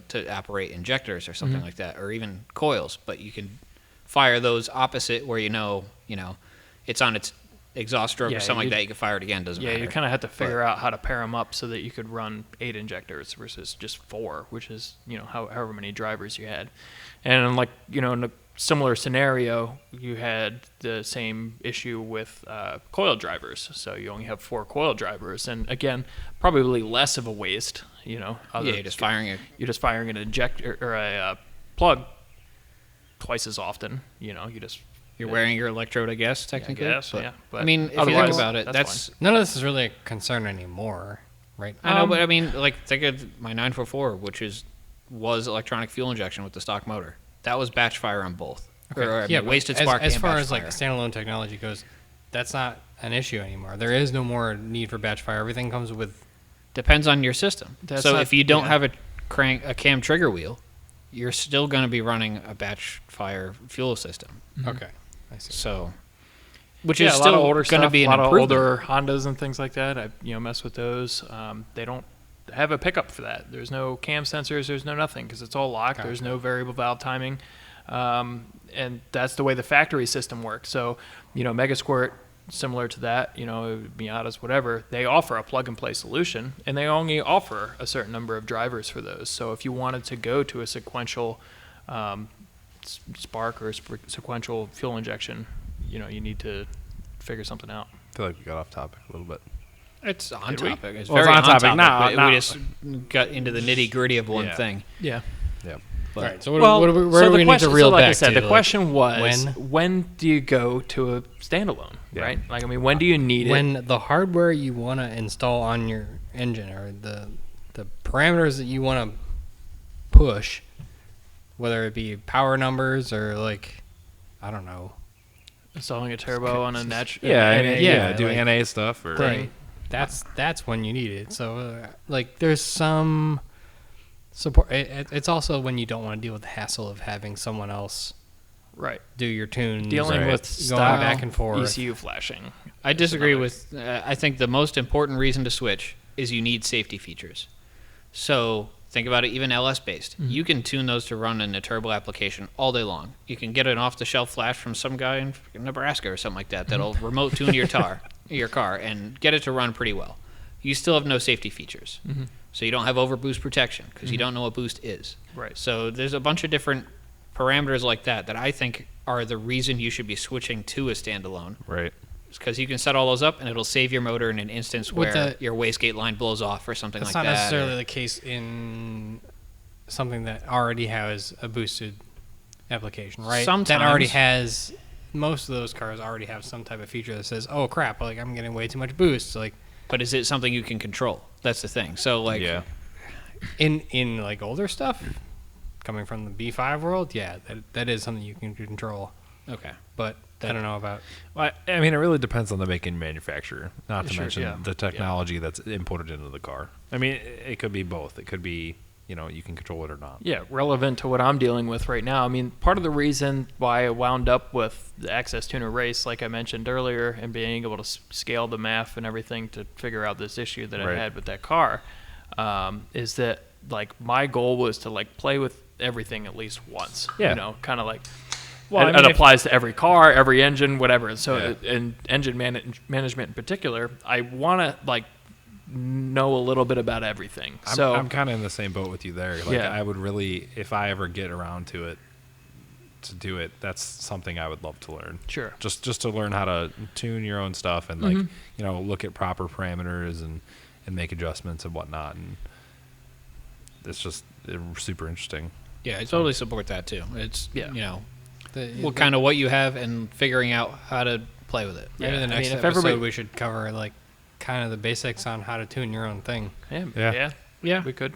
to operate injectors or something like that, or even coils. But you can fire those opposite where it's on its exhaust stroke or something like that. You can fire it again. Doesn't matter. Yeah, you kind of had to figure out how to pair them up so that you could run 8 injectors versus just 4, which is however many drivers you had. And in a similar scenario, you had the same issue with coil drivers. So you only have 4 coil drivers, and again, probably less of a waste. You're just firing it. You're just firing an injector or a plug twice as often. You're wearing your electrode, I guess, technically. I guess, yeah. But if you think otherwise, about it, that's None of this is really a concern anymore, right? I know, but think of my 944, which was electronic fuel injection with the stock motor. That was batch fire on both. Okay. Wasted spark as and far batch as fire. standalone technology goes, that's not an issue anymore. There is no more need for batch fire. Everything comes with. Depends on your system. So if you don't have a cam trigger wheel, you're still going to be running a batch fire fuel system. Okay, I see. So, which a is lot still of older going to stuff, be an a lot improvement. of older Hondas and things like that. I mess with those. They don't have a pickup for that. There's no cam sensors. There's no nothing because it's all locked. Gotcha. There's no variable valve timing, and that's the way the factory system works. So Megasquirt, similar to that, Miatas, whatever, they offer a plug-and-play solution, and they only offer a certain number of drivers for those. So if you wanted to go to a sequential spark or sequential fuel injection, you need to figure something out. I feel like we got off topic a little bit. It's on Did we? topic. It's Well, very it's on topic. but No. we just got into the nitty-gritty of one thing. Yeah. Yeah. All right. So so where do we the need question, to reel like back I said, to? the question was, when? when do you go to a standalone, Yeah. right? When do you need it? When the hardware you want to install on your engine or the parameters that you want to push, whether it be power numbers or I don't know. Installing a turbo on a natural. Doing NA stuff or Right. That's when you need it. So there's some support. It's also when you don't want to deal with the hassle of having someone else Right. do your tunes. Dealing Right. with going style back and forth. ECU flashing. I disagree another- with. I think the most important reason to switch is you need safety features. So think about it, even LS based. You can tune those to run in a turbo application all day long. You can get an off-the-shelf flash from some guy in Nebraska or something like that that'll remote tune your car and get it to run pretty well. You still have no safety features. So you don't have overboost protection because you don't know what boost is. Right. So there's a bunch of different parameters like that I think are the reason you should be switching to a standalone. Right. Because you can set all those up and it'll save your motor in an instance With where the- your wastegate line blows off or something That's like not that. necessarily the case in something that already has a boosted application, right? That already Sometimes. has. Most of those cars already have some type of feature that says, "Oh crap! I'm getting way too much boost." But is it something you can control? That's the thing. So like, Yeah. In like older stuff, coming from the B5 world, yeah, that is something you can control. okay, But I don't know about. Well, I mean, it really depends on the make and manufacturer, not to Sure, mention yeah. the technology that's imported into the car. I mean, it could be both. It could be, you can control it or not. Yeah, relevant to what I'm dealing with right now. I mean, part of the reason why I wound up with the Access Tuner race, like I mentioned earlier, and being able to scale the math and everything to figure out this issue that I Right. had with that car, is that like my goal was to like play with everything at least once. Yeah. Kind of like. Well, and I mean, it if- applies to every car, every engine, whatever. And so, Yeah. in engine management in particular, I want to like know a little bit about everything. I'm kind of in the same boat with you there. Like, Yeah. I would really, if I ever get around to it, to do it, that's something I would love to learn. Sure. Just to learn how to tune your own stuff and like, look at proper parameters and make adjustments and whatnot. And it's just super interesting. yeah, I totally support that too. It's Yeah. kind of what you have and figuring out how to play with it. Maybe Yeah, the I next mean, if episode everybody- we should cover like kind of the basics on how to tune your own thing. Yeah. Yeah. We could.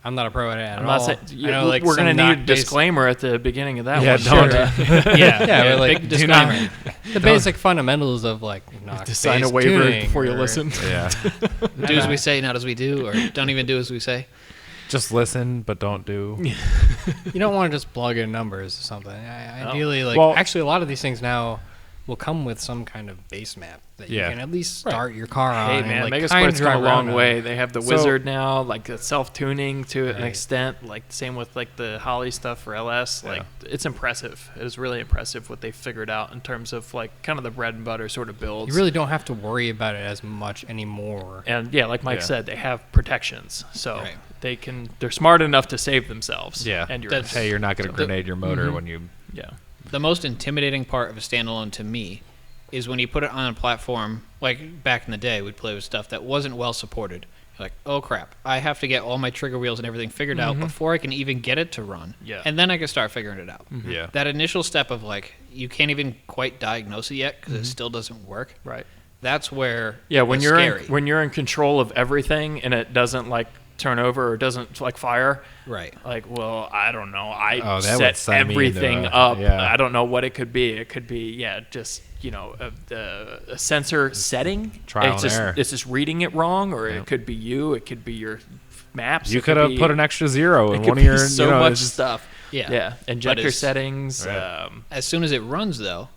I'm not a pro at it at I'm all. not saying I know, like, we're some going to need a not basic- disclaimer at the beginning of that Yeah, one. don't. Yeah, we're like, big do not- disclaimer. the basic fundamentals of like To sign a waiver before you listen. Yeah. Do as we say, not as we do, or don't even do as we say. Just listen, but don't do. You don't want to just plug in numbers or something. No. Ideally, like Well- actually, a lot of these things now will come with some kind of base map that Yeah. you can at least start your car on. Hey and, man, like, Megasport's kind of come drive a long around way. on. They have the So- Wizard now, like self-tuning to an Right. extent. Like same with like the Holly stuff for LS. Yeah. Like it's impressive. It is really impressive what they figured out in terms of like kind of the bread and butter sort of builds. You really don't have to worry about it as much anymore. And yeah, like Mike Yeah. said, they have protections, so Right. they're smart enough to save themselves. Yeah. and yours. That's- Hey, you're not going to So the- grenade your motor when you. Yeah, The most intimidating part of a standalone to me is when you put it on a platform, like back in the day, we'd play with stuff that wasn't well supported. You're like, oh crap, I have to get all my trigger wheels and everything figured out before I can even get it to run. Yeah. And then I can start figuring it out. Yeah. That initial step of like, you can't even quite diagnose it yet because it still doesn't work. right. That's where Yeah, when it's you're scary. when you're in control of everything and it doesn't like turn over or doesn't like fire. right. Like, well, I don't know. I Oh, that would set send me into everything a- up. yeah. I don't know what it could be. It could be, yeah, just a sensor setting. Trial it's and just, error. It's just reading it wrong, or Yeah. it could be you. It could be your maps. You it could have be- put an extra zero It in could one of be your. so you know, much it's just- stuff. Yeah. Yeah, injector it's- settings. Right. As soon as it runs, though,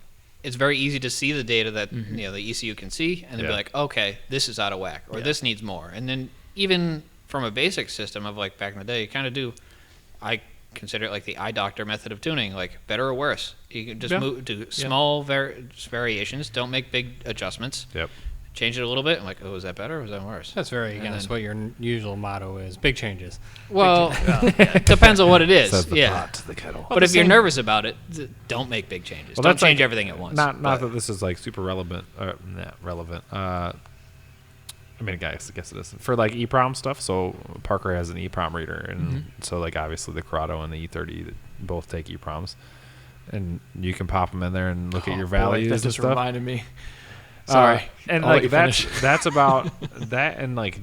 it's very easy to see the data that the ECU can see, and then be Yeah. like, okay, this is out of whack, or Yeah. this needs more. And then even from a basic system of like back in the day, you kind of do. I consider it like the eye doctor method of tuning, like better or worse. You can just Yeah. do small variations. Don't make big adjustments. Yep. Change it a little bit. I'm like, oh, is that better or is that worse? That's very And against then- what your usual motto is. Big changes. Well, it depends on what it is. Says the yeah. pot to the kettle. But if you're nervous about it, don't make big changes. Well, Don't that's change like- everything at once. Not but- that this is like super relevant. Not relevant. I mean, I guess it is for like EEPROM stuff. So Parker has an EEPROM reader, and so like obviously the Corrado and the E30 both take EEPROMs, and you can pop them in there and look at your Oh, boy, values that and just stuff. reminded me. Sorry. And I'll let like you finish. that's about that, and like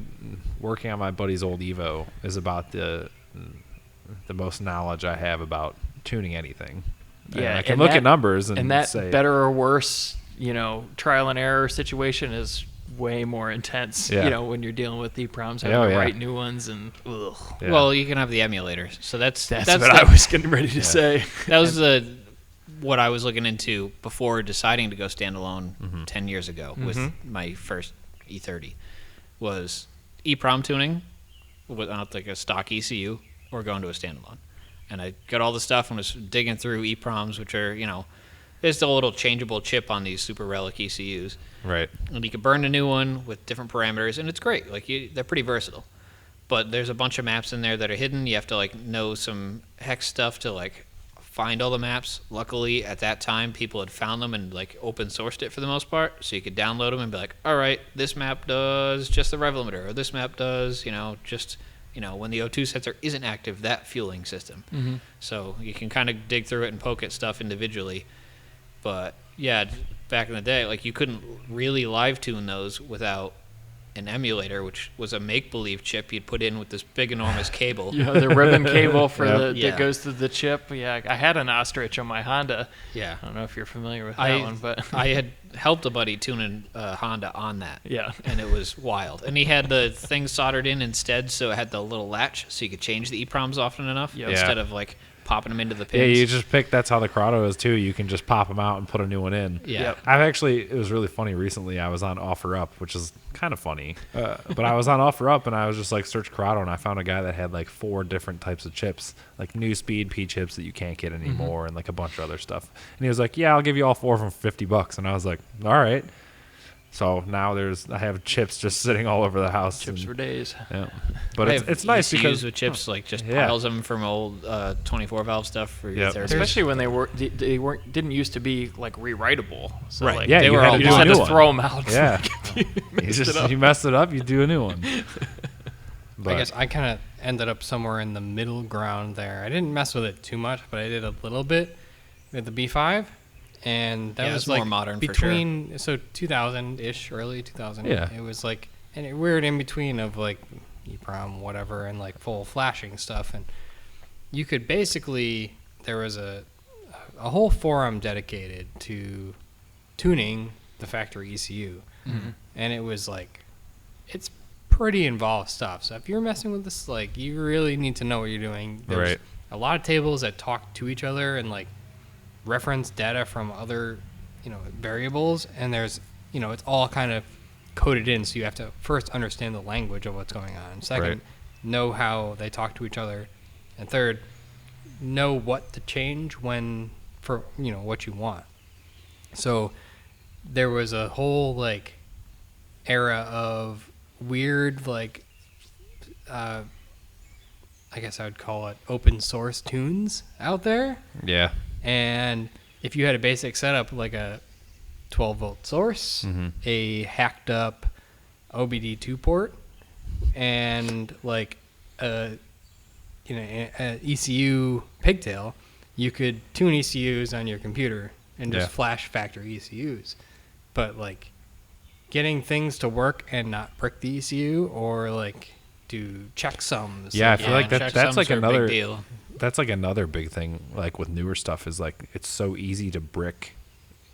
working on my buddy's old Evo is about the most knowledge I have about tuning anything. And Yeah, I can and look that- at numbers and that say better or worse, trial and error situation is way more intense. Yeah. When you're dealing with EEPROMs, having Oh, to yeah. write new ones, and ugh. Yeah. Well, you can have the emulators. So that's That's the- what I was getting ready to say. That was what I was looking into before deciding to go standalone 10 years ago with my first E30 was EEPROM tuning without like a stock ECU or going to a standalone. And I got all the stuff and was digging through EEPROMs, which are, there's the little changeable chip on these Super Relic ECUs. right. And you can burn a new one with different parameters, and it's great. Like they're pretty versatile. But there's a bunch of maps in there that are hidden. You have to like know some hex stuff to like find all the maps. Luckily, at that time, people had found them and like open sourced it for the most part, so you could download them and be like, all right, this map does just the rev limiter, or this map does, just when the O2 sensor isn't active, that fueling system. So you can kind of dig through it and poke at stuff individually. But yeah, back in the day, like you couldn't really live tune those without an emulator, which was a make-believe chip you'd put in with this big, enormous cable. The ribbon cable for Yep. that goes through the chip. Yeah, I had an ostrich on my Honda. Yeah. I don't know if you're familiar with that one, but I had helped a buddy tune a Honda on that. Yeah. And it was wild. And he had the thing soldered in instead, so it had the little latch, so you could change the EPROMs often enough Yep. instead of like popping them into the pins. Yeah, you just pick. That's how the Corrado is too. You can just pop them out and put a new one in. Yeah. Yep. It was really funny recently. I was on OfferUp, which is kind of funny. But I was on OfferUp and I was just like search Corrado, and I found a guy that had like 4 different types of chips, like new speed P chips that you can't get anymore, and like a bunch of other stuff. And he was like, "Yeah, I'll give you all 4 for $50." And I was like, "All right." So now I have chips just sitting all over the house. chips for days. Yeah. But I it's have nice ECUs because with chips, like just Yeah. piles of them from old 24 valve stuff for your Yep. therapy. Especially when didn't used to be like rewritable. So Right. like Yeah, they you were had all to you do just a had new to one. throw them out. Yeah. You messed it up. You messed it up, you do a new one. I guess I kind of ended up somewhere in the middle ground there. I didn't mess with it too much, but I did a little bit with the B5, and that Yeah, was it's like more modern for sure. between 2000-ish, early 2000. Yeah. It was like weird in between of like EEPROM, whatever, and like full flashing stuff, and you could basically there was a whole forum dedicated to tuning the factory ECU, and it was like it's pretty involved stuff. So if you're messing with this, like, you really need to know what you're doing. There's Right. a lot of tables that talk to each other and like reference data from other, variables, and there's, it's all kind of coded in. So you have to first understand the language of what's going on. Second, Right. know how they talk to each other, and third, know what to change when for what you want. So there was a whole like era of weird I guess I would call it open source tunes out there, Yeah. and if you had a basic setup like a 12 volt source, a hacked up OBD2 port, and like an ECU pigtail, you could tune ECUs on your computer and just Yeah. flash factory ECUs. But like getting things to work and not brick the ECU, or like do checksums. Yeah, I feel like that's checksums like are a big another deal. that's like another big thing, like with newer stuff, is like it's so easy to brick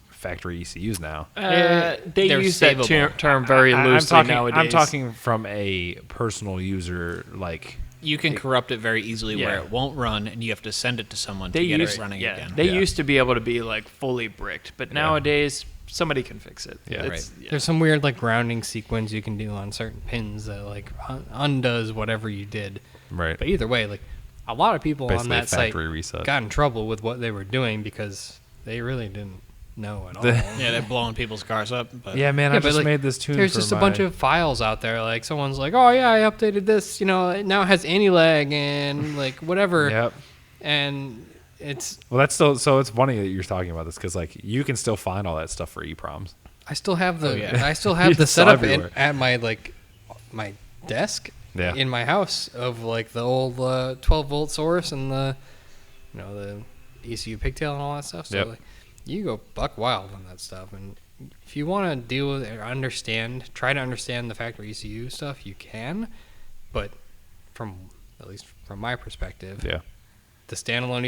factory ECUs now. They They're use that savable. term very loosely nowadays. I'm talking from a personal user, like You can corrupt it very easily where Yeah. it won't run, and you have to send it to someone they to get used it running yeah, again. they Yeah. used to be able to be like fully bricked, but nowadays somebody can fix it. Yeah. It's- There's some weird like grounding sequence you can do on certain pins that like undoes whatever you did. right. But either way, like a lot of people on Basically a that site factory reset. got in trouble with what they were doing because they really didn't know at all. Yeah, they're blowing people's cars up. But Yeah, man, I Yeah, but, just like, made this tune. There's for just a bunch my- of files out there. Like someone's like, "Oh yeah, I updated this. It now has anti-lag and like whatever." Yep. And it's Well, that's still so. It's funny that you're talking about this because like you can still find all that stuff for EPROMs. I still have the yeah. I still have the It's still setup everywhere. at my my desk Yeah. in my house of like the old 12 volt source and the the ECU pigtail and all that stuff. So Yep. like, you go buck wild on that stuff, and if you want to deal with it or try to understand the factory ECU stuff, you can. But at least from my perspective, Yeah. the standalone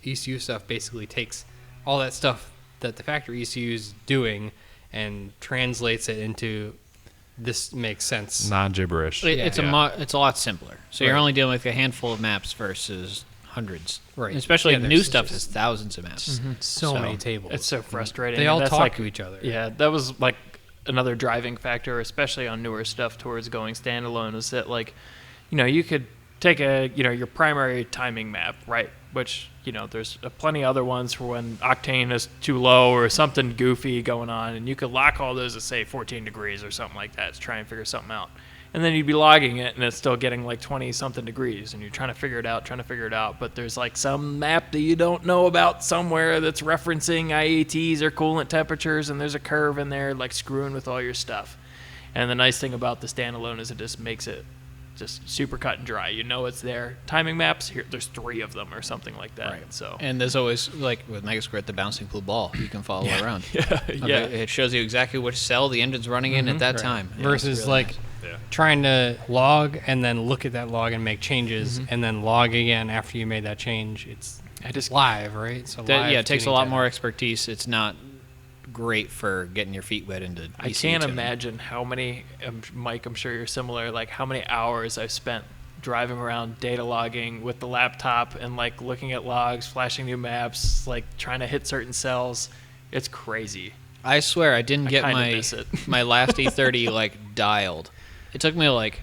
ECU stuff basically takes all that stuff that the factory ECU is doing and translates it into this makes sense. Non-gibberish. it's Yeah. it's a lot simpler. So you're Right. only dealing with a handful of maps versus hundreds. Right. Especially Yeah, new there's stuff just- has thousands of maps. So many tables. It's so frustrating. They and all that's talk like, to each other. Yeah, that was like another driving factor, especially on newer stuff towards going standalone, is that like, you could take your primary timing map, right? Which, there's plenty other ones for when octane is too low or something goofy going on, and you could lock all those at say 14 degrees or something like that to try and figure something out. And then you'd be logging it, and it's still getting like 20 something degrees, and you're trying to figure it out. But there's like some map that you don't know about somewhere that's referencing IATs or coolant temperatures, and there's a curve in there like screwing with all your stuff. And the nice thing about the standalone is it just makes it just super cut and dry. It's there. Timing maps, there's 3 of them or something like that. Right. So And there's always, like with Megasquirt, the bouncing pool ball you can follow around. yeah. Okay, it shows you exactly which cell the engine's running in at that time. Yeah, Versus it's really like nice. trying to log and then look at that log and make changes and then log again after you made that change. It's live, right? So live it takes a tuning lot time. more expertise. It's not great for getting your feet wet into I ECU can't tuning. imagine how many, Mike, I'm sure you're similar, like how many hours I've spent driving around data logging with the laptop and like looking at logs, flashing new maps, like trying to hit certain cells. It's crazy. I swear I didn't get kinda my miss it. my last E30 like dialed. It took me like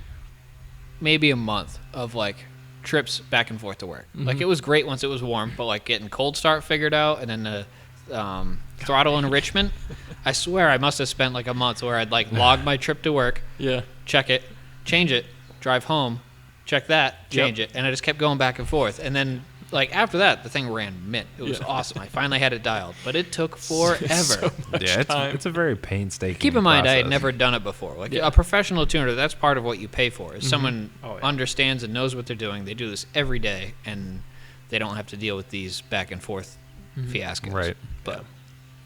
maybe a month of like trips back and forth to work. Like it was great once it was warm, but like getting cold start figured out and then the throttle enrichment. I swear I must have spent like a month where I'd like log my trip to work, Yeah. check it, change it, drive home, check that, change it, and I just kept going back and forth. And then like after that, the thing ran mint. It was awesome. I finally had it dialed, but it took forever. It's a very painstaking. Keep in mind, I had process. never done it before. Like a professional tuner, that's part of what you pay for. Is someone understands and knows what they're doing. They do this every day, and they don't have to deal with these back and forth fiascos. Right. But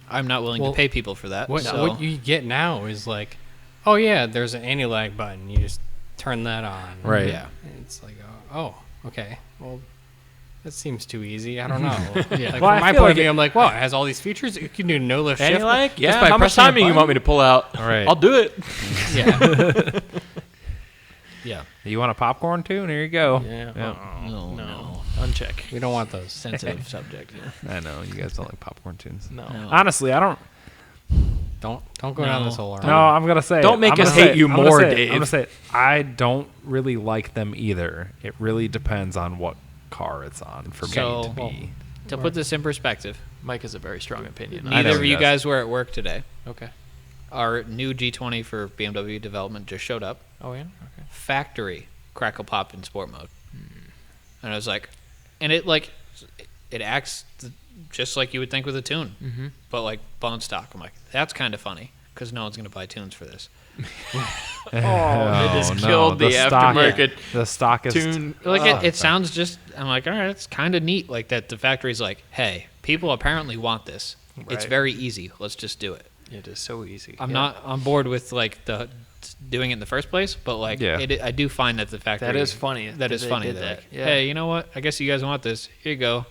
I'm not willing Well, to pay people for that. What you get now is like, oh yeah, there's an anti-lag button. You just turn that on. Right. Yeah. And it's like, oh, okay. Well, that seems too easy. I don't know. Yeah. Like, Well, from I my feel point like of view, I'm like, wow, it has all these features. You can do no lift shift. Anti-lag? just Yeah. by How much pressing a timing you want me to pull out? All right. I'll do it. Yeah. Yeah. You want a popcorn tune? Here you go. Yeah. No. Uncheck. We don't want those. Sensitive subject. I know you guys don't like popcorn tunes. No. Honestly, I don't. Don't go down this hole. No, I'm gonna say. Don't it. make I'm gonna us say hate it. you I'm gonna more, say it. Dave. I'm gonna say it. I don't really like them either. It really depends on what car it's on for So, me to be. To put this in perspective, Mike has a very strong opinion. I know neither of he you does. guys were at work today. Okay. Our new G20 for BMW development just showed up. Oh, yeah? Okay. Factory crackle pop in sport mode. And I was like, and it like, it acts just like you would think with a tune, but like bone stock. I'm like, that's kind of funny because no one's going to buy tunes for this. Oh, they just no, killed the stock- aftermarket The stock is tune. Like it sounds just, I'm like, all right, it's kind of neat. Like that the factory's like, hey, people apparently want this. It's Right. very easy. Let's just do it. It is so easy. I'm not on board with like the doing it in the first place, but like Yeah. I do find that the factory That is funny. That is they funny. did They're that. like, Yeah. hey, you know what? I guess you guys want this. Here you go.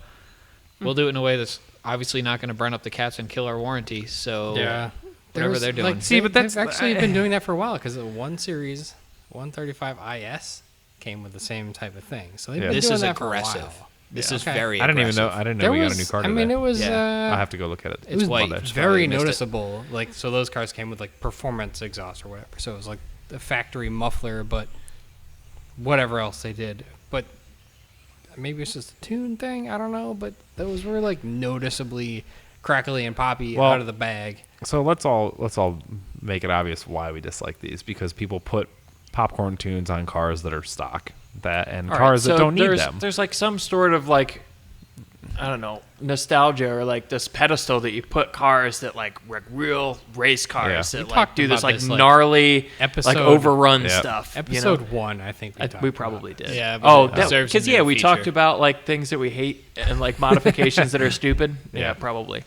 We'll do it in a way that's obviously not going to burn up the cats and kill our warranty. So Yeah. whatever they're doing. Like, See, but that's- they've actually been doing that for a while because the 1 Series 135 IS came with the same type of thing. So they've Yeah. been this doing is that for a aggressive. while. This Yeah. is Okay. very. I didn't even know. aggressive. I didn't know There we was, got a new car I today. mean, it was. Yeah. I have to go look at it. It was white. very Missed it. noticeable. Like, so those cars came with like performance exhaust or whatever. So it was like the factory muffler, but whatever else they did. But maybe it's just a tune thing. I don't know. But those were like noticeably crackly and poppy Well, out of the bag. So let's all make it obvious why we dislike these, because people put popcorn tunes on cars that are stock and All right, cars that so don't need there's, them. There's like some sort of like, I don't know, nostalgia or like this pedestal that you put cars that like real race cars Yeah. that We like talked do this about like this, like, gnarly episode- like overrun Yeah. stuff. Episode 1, I think we talked we about. probably did. Yeah, but Oh, it deserves a because new we talked feature. about like things that we hate and like modifications that are stupid. Yeah, Yeah. probably.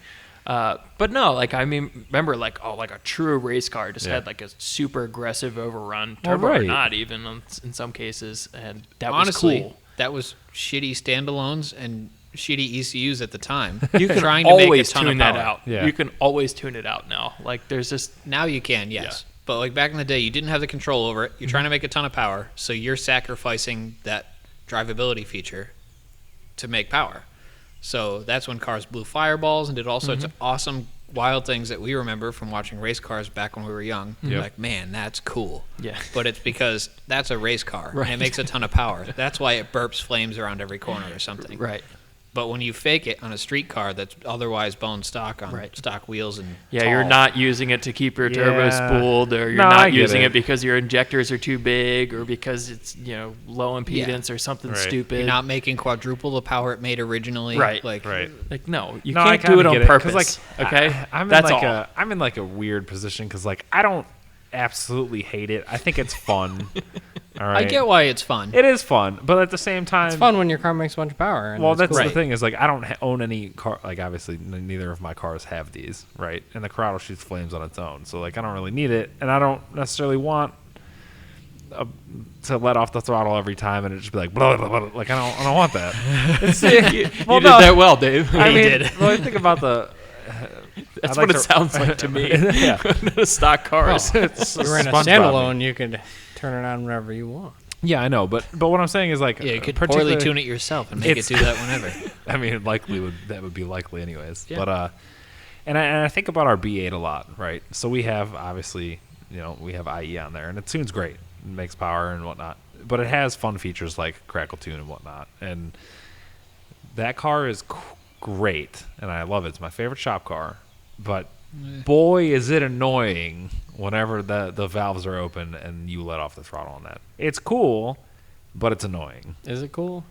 But no, like I mean, remember like like a true race car just Yeah. had like a super aggressive overrun, Well, turbo or right. not even in some cases, and that Honestly, was cool. that was shitty standalones and shitty ECUs at the time. You can trying to make a always ton tune of that power. out. Yeah. You can always tune it out now. Like there's just Now you can, yes. But like back in the day, you didn't have the control over it. You're trying to make a ton of power, so you're sacrificing that drivability feature to make power. So that's when cars blew fireballs and did all sorts of awesome, wild things that we remember from watching race cars back when we were young. Yep. Like, man, that's cool. Yeah. But it's because that's a race car, Right. and it makes a ton of power. That's why it burps flames around every corner or something. right. But when you fake it on a street car that's otherwise bone stock on Right. stock wheels and Yeah, you're tall, not using it to keep your turbo Yeah. spooled, or you're No, I not get using it. it because your injectors are too big, or because it's low impedance or something Right. stupid. You're not making quadruple the power it made originally. Right. Like, Right. Like no, you No, I can't do it kinda on get 'cause, purpose. like, okay, I'm that's in like all. I'm in like a weird position because like I don't absolutely hate it. I think it's fun. All right. I get why it's fun. It is fun, but at the same time, It's fun when your car makes a bunch of power. And Well, it's that's cool. the thing is like I don't own any car. Like obviously, neither of my cars have these, right? And the Corrado shoots flames on its own, so like I don't really need it, and I don't necessarily want to let off the throttle every time and it just be like blah, blah, blah. Like I don't want that. you did that well, Dave. I mean, did. Well, think about the. That's I'd like what it sounds like to me. Yeah. Stock cars. It's If you were in a SpongeBob. standalone, you could turn it on whenever you want. Yeah, I know, but what I'm saying is like Yeah, you could particularly- poorly tune it yourself and make it It's- do that whenever. I mean, that would be likely anyways. Yeah. But and I think about our B8 a lot, right? So we have obviously, we have IE on there, and it tunes great, it makes power and whatnot. But it has fun features like Crackle Tune and whatnot, and that car is great, and I love it. It's my favorite shop car. But boy, is it annoying whenever the valves are open and you let off the throttle on that. It's cool, but it's annoying. Is it cool?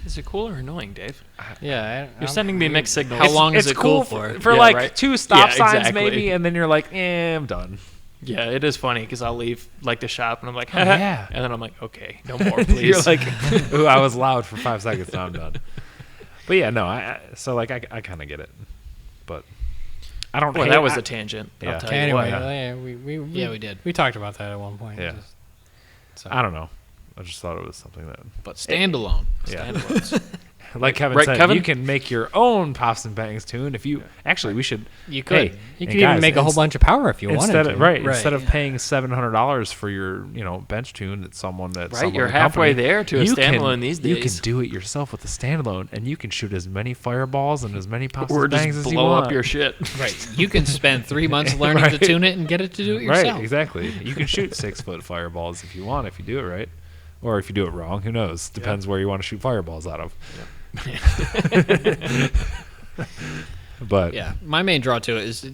Is it cool or annoying, Dave? Yeah. You're sending me mixed signals. How long is It's it cool for for? Yeah, like right. 2 stop Yeah, signs exactly. maybe, and then you're like, I'm done. Yeah, it is funny because I'll leave like the shop and I'm like, yeah. and then I'm like, okay, no more, please. You're like, ooh, I was loud for 5 seconds. Now I'm done. But yeah, no. I kind of get it, but I don't. Well, hate- that was I- a tangent. Yeah. I'll tell Okay, you anyway, what. yeah, We did. We talked about that at one point. Yeah. So. I don't know. I just thought it was something that, But standalone. yeah. Standalones. Like Kevin Right, said, Kevin? you can make your own Pops and Bangs tune if you. Actually, we should. You could. Hey, You hey, could guys, even make a whole bunch of power if you wanted Instead to. of, right, instead of paying $700 for your bench tune that someone that Right, you're halfway there to a standalone these You days. can do it yourself with a standalone, and you can shoot as many fireballs and as many pops Or and bangs just as you blow want. up your shit. Right. You can spend 3 months learning to Right. tune it and get it to do it yourself. Right, exactly. You can shoot 6-foot fireballs if you want, if you do it right, or if you do it wrong. Who knows? Depends where you want to shoot fireballs out of. But Yeah, my main draw to it is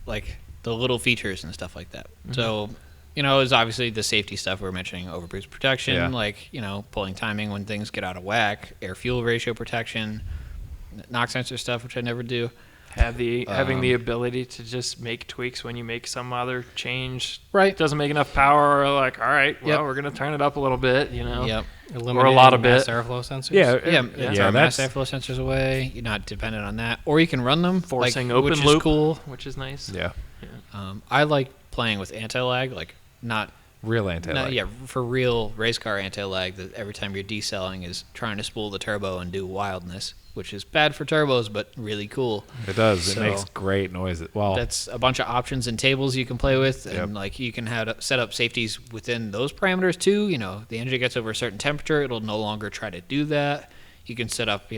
like the little features and stuff like that. So, is obviously the safety stuff we were mentioning, overboost protection, Yeah. like, pulling timing when things get out of whack, air fuel ratio protection, knock sensor stuff, which I never do. Having the ability to just make tweaks when you make some other change. Right. Doesn't make enough power. Or like, all right, well, Yep. we're gonna turn it up a little bit. Yep. Or a lot of mass bit. airflow sensors. yeah, Throw mass airflow sensors away. You're not dependent on that. Or you can run them. Forcing like, open which loop, is cool. which is nice. yeah, I like playing with anti-lag, like not real anti-lag. yeah, for real race car anti-lag, that every time you're decelling is trying to spool the turbo and do wildness, which is bad for turbos, but really cool. It does. So- It makes great noises. Well, That's a bunch of options and tables you can play with, and Yep. like you can set up safeties within those parameters too. The engine gets over a certain temperature, it'll no longer try to do that. You can set up,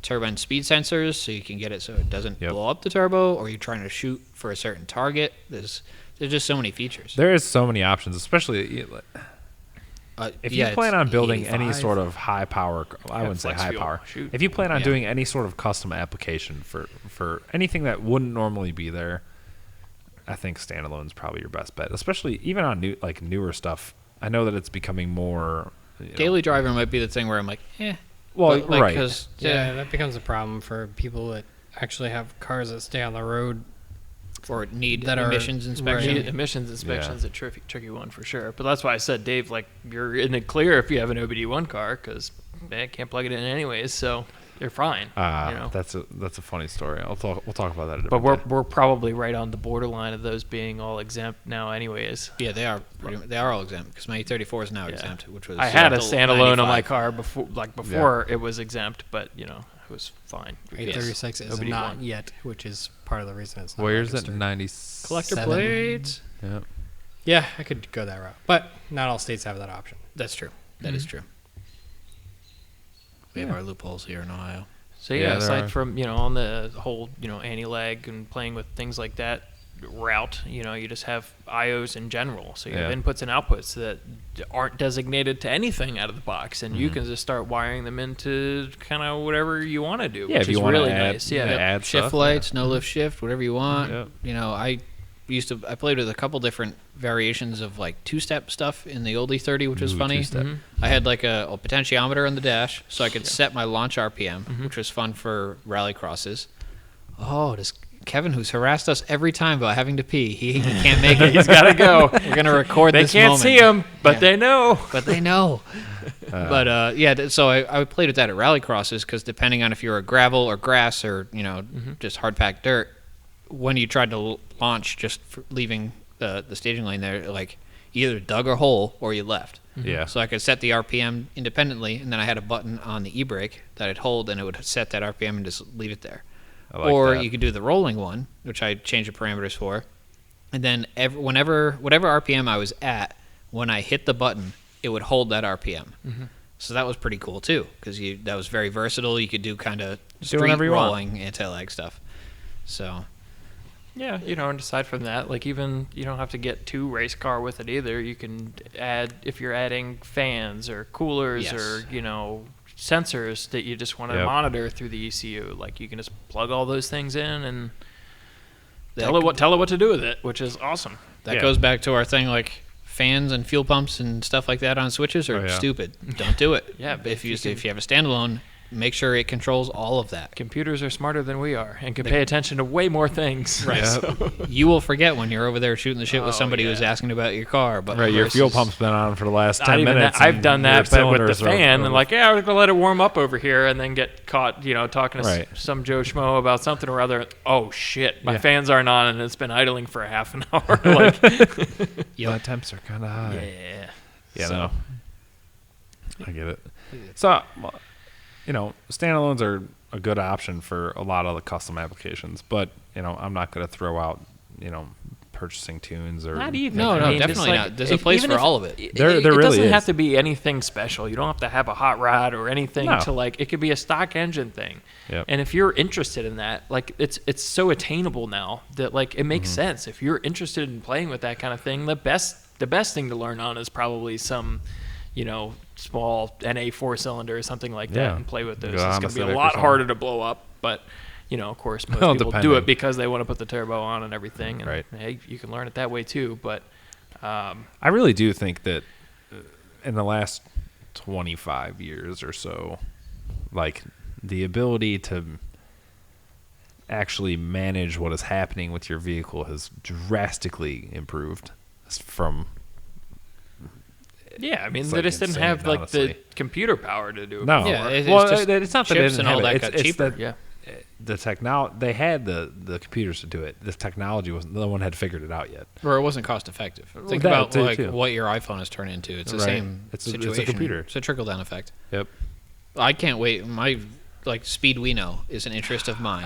turbine speed sensors so you can get it so it doesn't Yep. blow up the turbo, or you're trying to shoot for a certain target. There's just so many features. there is so many options, especially if you plan on building any sort of high power, I wouldn't say flex high fuel. power. Shoot. If you plan on Yeah. doing any sort of custom application for anything that wouldn't normally be there, I think standalone is probably your best bet. Especially even on newer stuff. I know that it's becoming more Daily driver might be the thing where I'm like, Well, but, like, right. 'cause, Yeah, that becomes a problem for people that actually have cars that stay on the road. or need That are- emissions inspection. Right. Emissions inspection is a tricky one for sure. But that's why I said, Dave, like you're in the clear if you have an OBD1 car because man can't plug it in anyways, so you're fine. That's a funny story. We'll talk about that. But we're probably right on the borderline of those being all exempt now, anyways. Yeah, they are. They are all exempt because my E34 is now Yeah. exempt, which was I had a until standalone on my 95. car before it was exempt, but it was fine. 836 is OBD1. not yet, which is part of the reason it's not Where's it? registered. 90 Collector 7. plates. Yeah. Yeah, I could go that route, but not all states have that option. That's true. That is true. We have our loopholes here in Ohio. So Yeah, yeah, there aside are. from on the whole anti-lag and playing with things like that route, you just have IOs in general. So you have Yeah. inputs and outputs that aren't designated to anything out of the box, and you can just start wiring them into kind of whatever you want to do. Yeah, which if you is wanna really add- nice. yeah, Yeah, add Shift stuff, lights, no lift shift, whatever you want. Yep. I played with a couple different variations of like two-step stuff in the old E30, which was Ooh, funny. two-step. I had like a potentiometer on the dash, so I could set my launch RPM, which was fun for rally crosses. Oh, does Kevin, who's harassed us every time about having to pee, he can't make it. He's got to go. We're gonna record They this can't moment. see him, but Yeah. they know. But they know. So I played with that at rally crosses because depending on if you're a gravel or grass or just hard packed dirt, when you tried to launch just for leaving the staging lane there, like You either dug a hole or you left. Yeah. So I could set the RPM independently, and then I had a button on the e-brake that I'd hold, and it would set that RPM and just leave it there. I like Or that. you could do the rolling one, which I changed the parameters for, and then whatever RPM I was at, when I hit the button, it would hold that RPM. So that was pretty cool too, because that was very versatile. You could do kind of street whatever you want. rolling anti-lag stuff. So Yeah, and aside from that, like even you don't have to get too race car with it either. You can add, if you're adding fans or coolers Yes. or, sensors that you just want to Yep. monitor through the ECU. Like you can just plug all those things in and That tell it what to do with it, which is awesome. that Yeah. goes back to our thing, like fans and fuel pumps and stuff like that on switches are Oh, yeah. stupid. Don't do it. Yeah, but if you have a standalone, make sure it controls all of that. Computers are smarter than we are and can pay attention to way more things. Right. Yep. You will forget when you're over there shooting the shit with Oh, somebody who's yeah. asking about your car. But Right, your fuel versus- pump's been on for the last Not 10 even minutes. that. I've and done your that, but with the cylinders are fan, over. and like, yeah, we're gonna let it warm up over here, and then get caught, talking to Right. some Joe Schmo about something or other. Oh shit, my Yeah. fans aren't on, and it's been idling for a half an hour. Like, Yeah, temps are kind of high. yeah, Yeah, So- no. I get it. So, standalones are a good option for a lot of the custom applications, but, I'm not going to throw out, purchasing tunes or Not even. No, I mean, definitely just not. There's a place even for if- all of it. There it really doesn't is. have to be anything special. You don't have to have a hot rod or anything No. to like. It could be a stock engine thing. Yep. And if you're interested in that, like it's so attainable now that like it makes sense. If you're interested in playing with that kind of thing, the best thing to learn on is probably some, small NA 4-cylinder or something like that Yeah. and play with those. Go It's on going a to be a Civic or lot something. harder to blow up, but. Of course, most Well, people do depending. it because they want to put the turbo on and everything. And Right. hey, you can learn it that way too. But I really do think that in the last 25 years or so, like the ability to actually manage what is happening with your vehicle has drastically improved from yeah, I mean, It's they like just didn't insane, have like honestly. the computer power to do it. no. Yeah, it's well, just it's not that they chips didn't and all have that it. got It's cheaper. that Yeah. the technology they had the computers to do it. The technology wasn't. No one had figured it out yet. Or it wasn't cost effective. Think that about too, like too. what your iPhone has turned into. It's the Right. same It's a situation. computer. It's a trickle down effect. Yep. I can't wait. My Speed Wino is an interest of mine.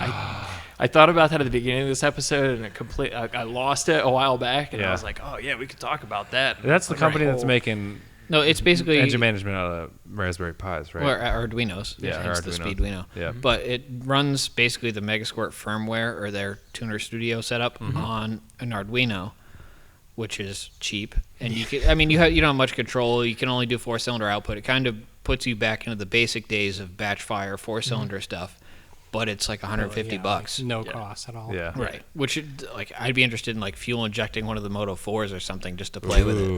I thought about that at the beginning of this episode, and I lost it a while back, and I Yeah. was like, oh yeah, we could talk about that. That's the Like, company that's whole- making No, it's basically engine management out of Raspberry Pis, right? or Arduinos. Yeah, hence or the Arduinos. Speed Wino. Yeah. But it runs basically the Megasquirt firmware or their Tuner Studio setup on an Arduino, which is cheap. And you can, I mean, you don't have much control. You can only do 4-cylinder output. It kind of puts you back into the basic days of batch fire 4-cylinder stuff. But it's like $150. No cost at all. Yeah. Right. Which, I'd be interested in like fuel injecting one of the Moto 4s or something just to play with it.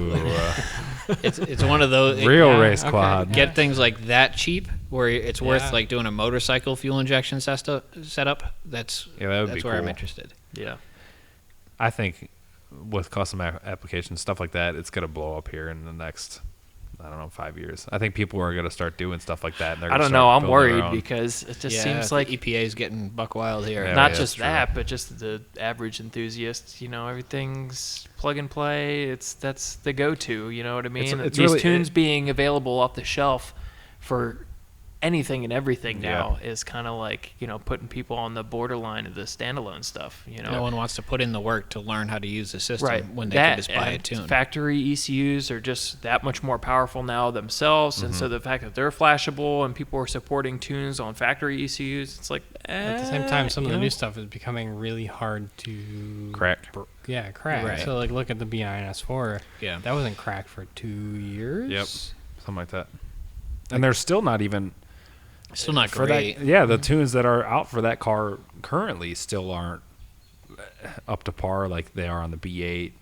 Like, it's one of those. Real yeah, race okay. quad. Get things like that cheap, where it's worth Yeah. like doing a motorcycle fuel injection setup. That's Yeah, that would be that's where I'm cool. interested. Yeah. I think with custom applications, stuff like that, it's going to blow up here in the next, 5 years. I think people are going to start doing stuff like that. And they're I gonna don't start know. I'm building their worried own. because it just Yeah, seems the like EPA is getting buck wild here. Yeah, not that's just true. that, but just the average enthusiast. Everything's plug and play. That's the go-to. You know what I mean? it's These really- tunes being available off the shelf for anything and everything Yeah. now is kind of like putting people on the borderline of the standalone stuff. No one wants to put in the work to learn how to use the system Right. when they that, can just buy a and tune. Factory ECUs are just that much more powerful now themselves, and so the fact that they're flashable and people are supporting tunes on factory ECUs, it's like At the same time, some of the new stuff is becoming really hard to Crack. crack. Right. So like, look at the BINS4. Yeah. That wasn't cracked for 2 years. Yep. Something like that. And they're still not even Still not for great. that. Yeah, the tunes that are out for that car currently still aren't up to par like they are on the B8.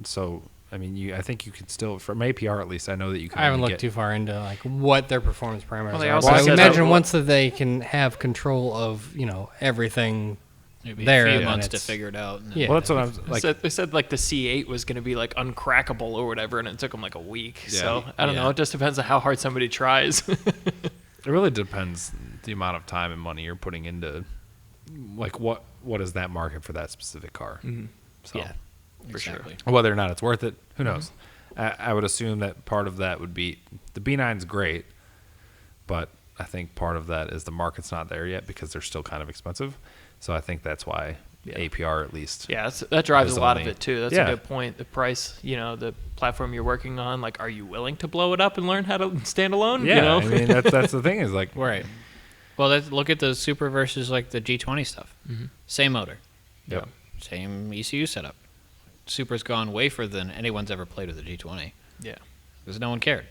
So I mean, I think you could still, from APR at least, I know that you can. I haven't only looked get, too far into like what their performance parameters Well, they are. also But I said imagine that- once that they can have control of everything. Maybe there, a few then months to it's- figure it out. And Yeah. Well, that's what I'm like. They said like the C8 was going to be like uncrackable or whatever, and it took them like a week. Yeah. So I don't Yeah. know. It just depends on how hard somebody tries. It really depends the amount of time and money you're putting into, like what is that market for that specific car. Mm-hmm. So Yeah, For sure. exactly. whether or not it's worth it, Who knows? I would assume that part of that would be the B9's great, but I think part of that is the market's not there yet because they're still kind of expensive. So I think that's why APR at least. Yeah, that drives is a lot only- of it too. That's Yeah. a good point. The price, the platform you're working on, like, are you willing to blow it up and learn how to stand alone? Yeah, I mean that's the thing is like Right. Well, look at the Super versus like the G20 stuff. Same motor. Yep. Same ECU setup. Super's gone way further than anyone's ever played with the G20 Yeah. because no one cared.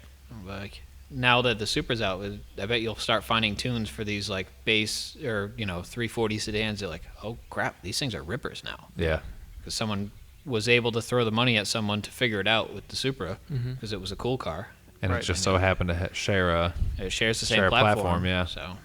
Like now that the Super's out, I bet you'll start finding tunes for these like base or 340 sedans. They're like, oh crap, these things are rippers now yeah. because someone was able to throw the money at someone to figure it out with the Supra because it was a cool car. And Right. it just so happened to share a. It shares the Share same a platform. platform, yeah. So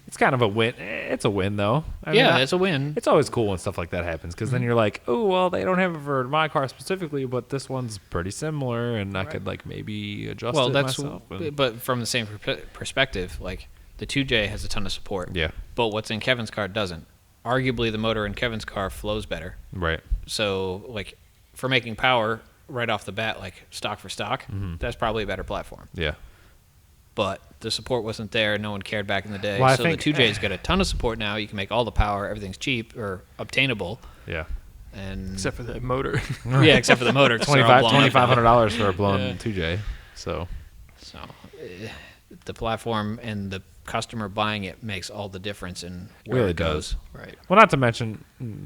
It's kind of a win. It's a win though. I mean, yeah, it's a win. It's always cool when stuff like that happens because then you're like, oh well, they don't have it for my car specifically, but this one's pretty similar, and I could like maybe adjust Well, it that's myself. And- but from the same perspective, like the 2J has a ton of support. yeah, But what's in Kevin's car doesn't. Arguably, the motor in Kevin's car flows better. right. So, like, for making power right off the bat, like stock for stock, that's probably a better platform. Yeah, But the support wasn't there. No one cared back in the day. Well, I so think- the 2J's got a ton of support now. You can make all the power. Everything's cheap or obtainable. yeah. And Except for the motor. yeah, except for the motor. 'cause they're all blown up now. $2,500 for a blown Yeah. 2J. So So the platform and the customer buying it makes all the difference in where Really it goes. does. Right. well, not to mention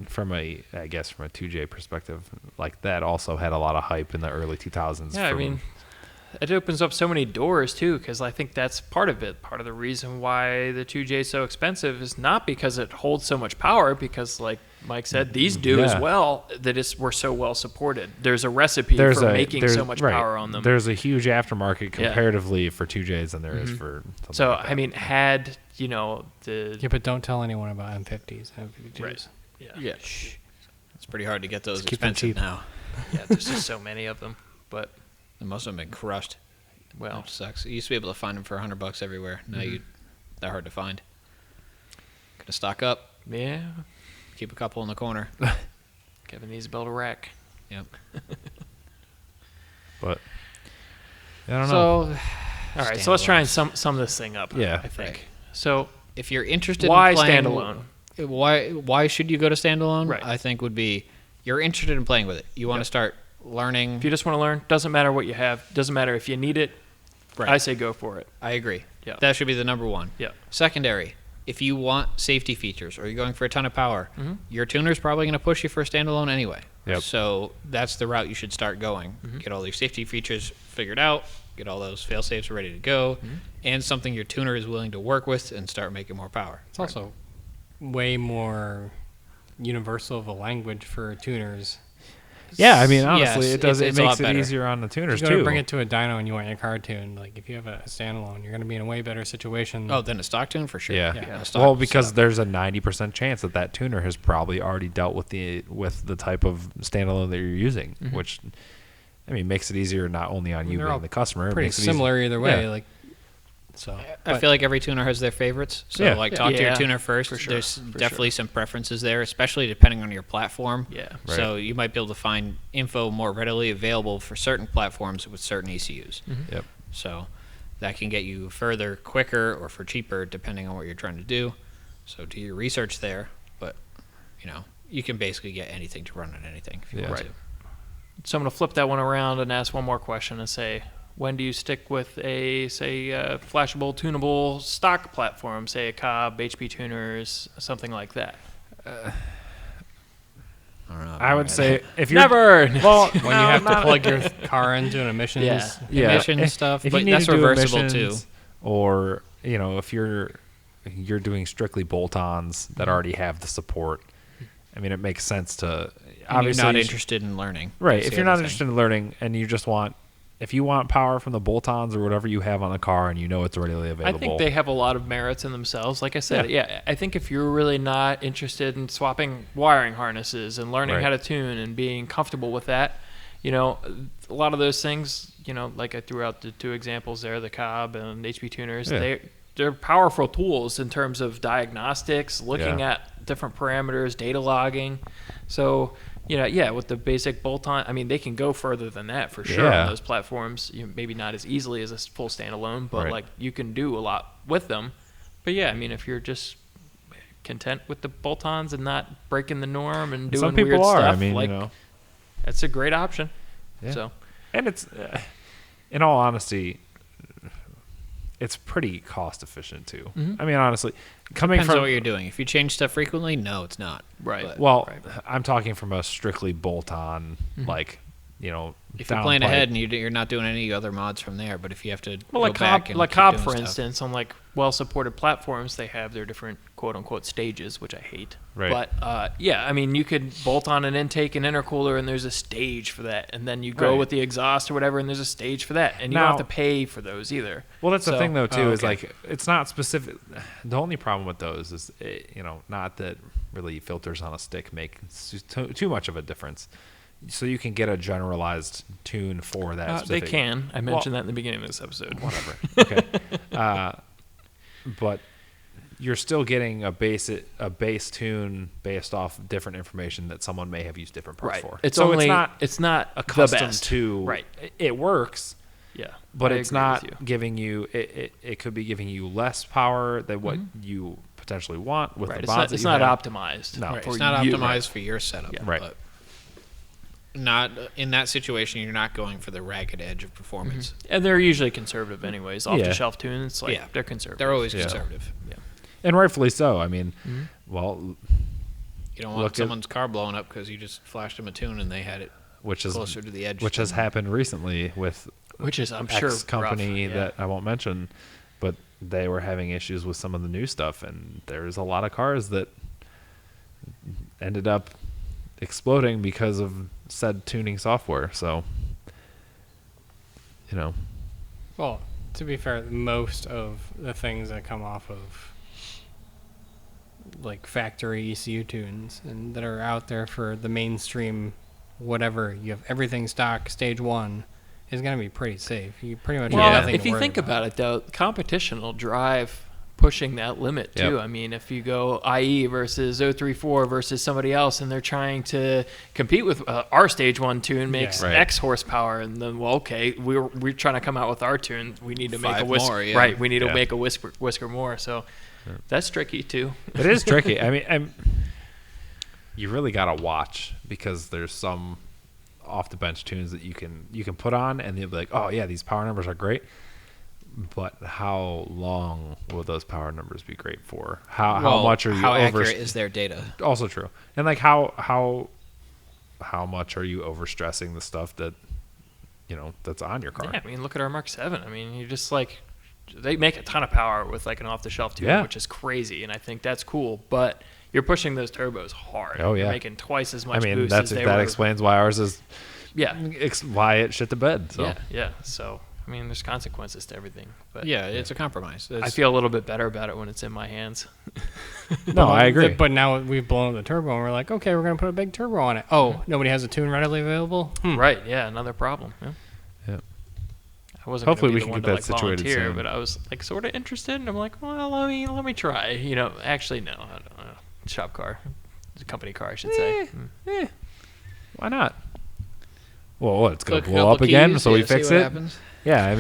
from a 2J perspective, like that also had a lot of hype in the early 2000s. Yeah, I mean, it opens up so many doors too, because I think that's part of it. Part of the reason why the 2J is so expensive is not because it holds so much power, because like Mike said, these do as Yeah. well. We're so well supported. There's a recipe for making so much right. power on them. There's a huge aftermarket Yeah. comparatively for 2Js than there is for. something So like that. I mean, had the Yeah, but don't tell anyone about M50s. M52s. Right. Yeah. It's pretty hard to get those Just keep them expensive cheap. now. yeah, there's just so many of them. But And most of them have been crushed. well, That sucks. You used to be able to find them for $100 everywhere. Now they're hard to find. Gotta stock up. yeah, Keep a couple in the corner. Kevin needs to build a rack. Yep. But I don't know. So, all right, so let's try and Standalones. sum this thing up. Yeah. I think Right. so. If you're interested Why in playing, standalone? Why should you go to standalone? Right. I think would be you're interested in playing with it. You want to start learning. If you just want to learn, doesn't matter what you have, doesn't matter if you need it. Right. I say go for it. I agree. Yeah. That should be the number one. Yeah. Secondary, if you want safety features or you're going for a ton of power, your tuner's probably going to push you for a standalone anyway. Yep. So that's the route you should start going. Get all your safety features figured out, get all those fail safes ready to go, and something your tuner is willing to work with and start making more power. It's also way more universal of a language for tuners. Yeah, I mean, Yes, honestly, it does. It it's a makes lot it better. easier on the tuners If you go too. to bring it to a dyno and you want your car tuned, like if you have a standalone, you're going to be in a way better situation. Oh, then a stock tune for sure. Yeah. Yeah. A stock Well, because setup. there's a 90% chance that tuner has probably already dealt with the type of standalone that you're using, which I mean makes it easier not only on you They're being all the customer. It pretty makes it easier- similar either way. Yeah. Like, so I feel like every tuner has their favorites. So, Yeah. like, talk to your Yeah, tuner first. for sure, There's for definitely some preferences there, especially depending on your platform. Yeah. Right. So, you might be able to find info more readily available for certain platforms with certain ECUs. Yep. So, that can get you further quicker or for cheaper, depending on what you're trying to do. So, do your research there. But, you can basically get anything to run on anything if you Yeah. want Right. to. So I'm going to flip that one around and ask one more question and say, when do you stick with a, say, flashable, tunable stock platform, say a Cobb, HP tuners, something like that? I don't know. I would say if you're Never. well, when you have to plug your car into an emissions, Yeah. Emission if- stuff, if but you need that's to do reversible emissions, too. Or if you're doing strictly bolt-ons that already have the support. I mean, it makes sense to And obviously you're not you should- interested in learning. right. That's If the you're not other thing. interested in learning and you just want, if you want power from the bolt-ons or whatever you have on the car and it's readily I available. think they have a lot of merits in themselves. Like I said, yeah, I think if you're really not interested in swapping wiring harnesses and learning Right. how to tune and being comfortable with that, a lot of those things, like I threw out the two examples there, the Cobb and HP tuners, Yeah. they're powerful tools in terms of diagnostics, looking Yeah. at different parameters, data logging. So, with the basic bolt-on, I mean, they can go further than that for sure Yeah. on those platforms. Maybe not as easily as a full standalone, but Right. like you can do a lot with them. But yeah, I mean, if you're just content with the bolt-ons and not breaking the norm and doing Some people weird are. stuff, I mean, like that's a great option. Yeah. So And it's, in all honesty, it's pretty cost efficient too. I mean, honestly, coming Depends on from what you're doing. If you change stuff frequently, no, it's not. Right. But well, Right. I'm talking from a strictly bolt-on, like, if you're playing ahead and you're not doing any other mods from there, but if you have to Well, go like back Cobb, and like keep Cobb, doing for stuff. instance, on like well-supported platforms, they have their different quote-unquote stages, which I hate. Right. But yeah, I mean, you could bolt on an intake and intercooler, and there's a stage for that, and then you go Right. with the exhaust or whatever, and there's a stage for that, and you Now- don't have to pay for those either. Well, that's the So- thing, though, too, is okay. like it's not specific. The only problem with those is, not that really filters on a stick make too much of a difference. So you can get a generalized tune for that. They specific, can. I mentioned that in the beginning of this episode. whatever. Okay, but you're still getting a base tune based off different information that someone may have used different parts Right. for. It's so only it's not the accustomed best. to. Right. It works. Yeah. But I it's agree not with you. giving you it could be giving you less power than what you potentially want with Right. the It's mods not, that it's you not have. optimized. No. Right, for it's not you. optimized for your setup. Yeah. Right. But not in that situation. You're not going for the ragged edge of performance. And they're usually conservative anyways. Off Yeah. the shelf tunes, like Yeah. they're conservative. They're always Yeah. conservative. Yeah. And rightfully so. I mean, well, You don't want Look at- someone's car blowing up because you just flashed them a tune and they had it which is closer to the edge. which has happened recently with Which is, I'm X sure, company rough. Yeah. that I won't mention, but they were having issues with some of the new stuff, and there's a lot of cars that ended up exploding because of said tuning software. So, Well, to be fair, most of the things that come off of like factory ECU tunes and that are out there for the mainstream, whatever you have everything stock stage 1 is going to be pretty safe. You pretty much have Well, nothing if to you worry think about it, though, competition will drive pushing that limit too. Yep. I mean, if you go IE versus 034 versus somebody else, and they're trying to compete with our stage 1 tune makes Right. X horsepower, and then okay, we're trying to come out with our tune. We need to make a 5 whisker, more, yeah. right? We need Yeah. to make a whisker more. So that's tricky too. it is tricky. I mean, you really gotta watch because there's some off the bench tunes that you can put on, and they'll be like, oh yeah, these power numbers are great. But how long will those power numbers be great for? How much are you How over? accurate is their data? Also true. And like how much are you overstressing the stuff that that's on your car? Yeah, I mean, look at our Mark 7. I mean, you just like they make a ton of power with like an off-the-shelf tune, Yeah. which is crazy, and I think that's cool. But you're pushing those turbos hard. Oh, yeah. You're making twice as I much mean, boost that as they were. explains why ours is Yeah, why it shit the bed. So yeah. So I mean, there's consequences to everything. But Yeah, it's a compromise. I feel a little bit better about it when it's in my hands. no, I agree. But now we've blown up the turbo and we're like, okay, we're going to put a big turbo on it. Oh, nobody has a tune readily available? Right? Yeah, another problem. Yeah. Yeah. I wasn't. Hopefully gonna we be can the one get to, that like, situated volunteer, soon. but I was like sort of interested, and I'm like, well, let me try. Actually, no, I don't know. Shop car, it's a company car, I should say. Why not? Well, it's gonna Click a blow couple up again, keys, so we yeah, see fix what it. happens. Yeah, I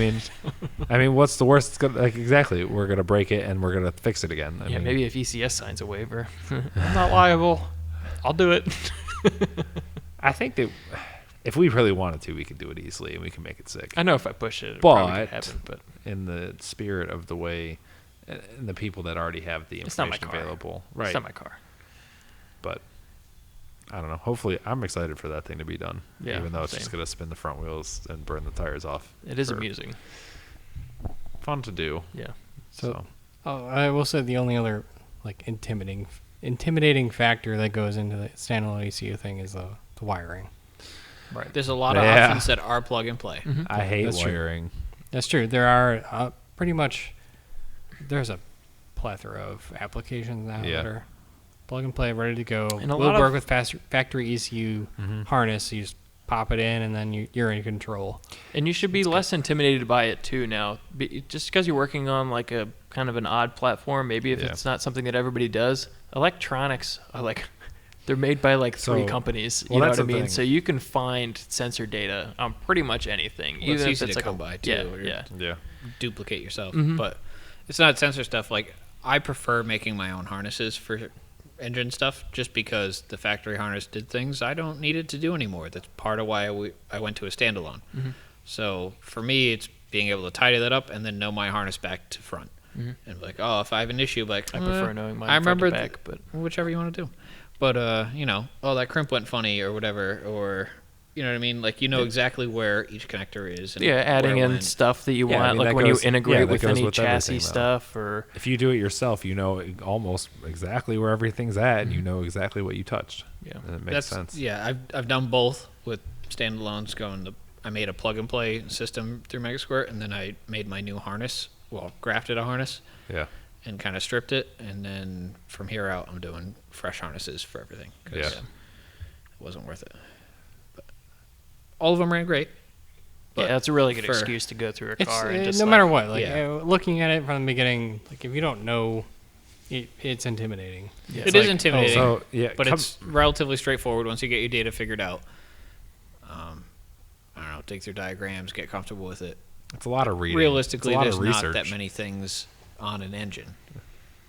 mean, what's the worst? It's gonna, like exactly, we're gonna break it and we're gonna fix it again. I Yeah, mean, maybe if ECS signs a waiver, I'm not liable. I'll do it. I think that if we really wanted to, we could do it easily and we can make it sick. I know if I push it, it probably could But happen. But in the spirit of the way, and the people that already have the It's not my information car. available, it's right? not my car. But I don't know. Hopefully, I'm excited for that thing to be done. Yeah, even though it's same. just gonna spin the front wheels and burn the tires off. It is for- amusing. Fun to do. Yeah. So I will say the only other like intimidating factor that goes into the standalone ECU thing is the wiring. Right. There's a lot of Yeah. options that are plug and play. I hate That's true. wiring. That's true. There are pretty much there's a plethora of applications now Yeah. that are plug and play, ready to go. And a Will lot of- work with factory ECU Mm-hmm. harness. You just pop it in, and then you're in control. And you should be less intimidated by it too now. Just because you're working on like a kind of an odd platform, maybe if Yeah. it's not something that everybody does, electronics are like They're made by like 3 So- companies. You well, know that's what I the mean? thing. So you can find sensor data on pretty much anything, Well, it's even if easy it's to like come by, too, Yeah, or- yeah. Yeah. duplicate yourself. Mhm. But it's not sensor stuff. Like, I prefer making my own harnesses for engine stuff just because the factory harness did things I don't need it to do anymore. That's part of why I went to a standalone. Mhm. So for me, it's being able to tidy that up and then know my harness back to front. Mhm. And like, oh, if I have an issue, like, I prefer knowing mine I front to remember back, but whichever you want to do. But you know, oh, that crimp went funny or whatever, or you know what I mean. Like, you know exactly where each connector is. And yeah, adding where it in went. stuff that you Yeah, I want, mean, like that when goes- you integrate that with goes any with chassis everything, though. stuff, or If you do it yourself, you know almost exactly where everything's at, and you Mm-hmm. know exactly what you touched. Yeah. And it makes That's, sense. Yeah, I've done both with standalones. I made a plug and play system through Megasquirt, and then I made my new harness. Well, grafted a harness Yeah. and kind of stripped it, and then from here out, I'm doing fresh harnesses for everything. 'Cause Yeah. it wasn't worth it. But all of them ran great. yeah, But that's a really good for- excuse to go through a It's car and just no like, matter what. Like Yeah. looking at it from the beginning, like if you don't know, it's intimidating. Yeah, It it's is like, intimidating, So yeah, but it's relatively straightforward once you get your data figured out. I don't know, dig through diagrams, get comfortable with it. it's a lot of reading. Realistically, it's a lot there's of not research. that many things on an engine.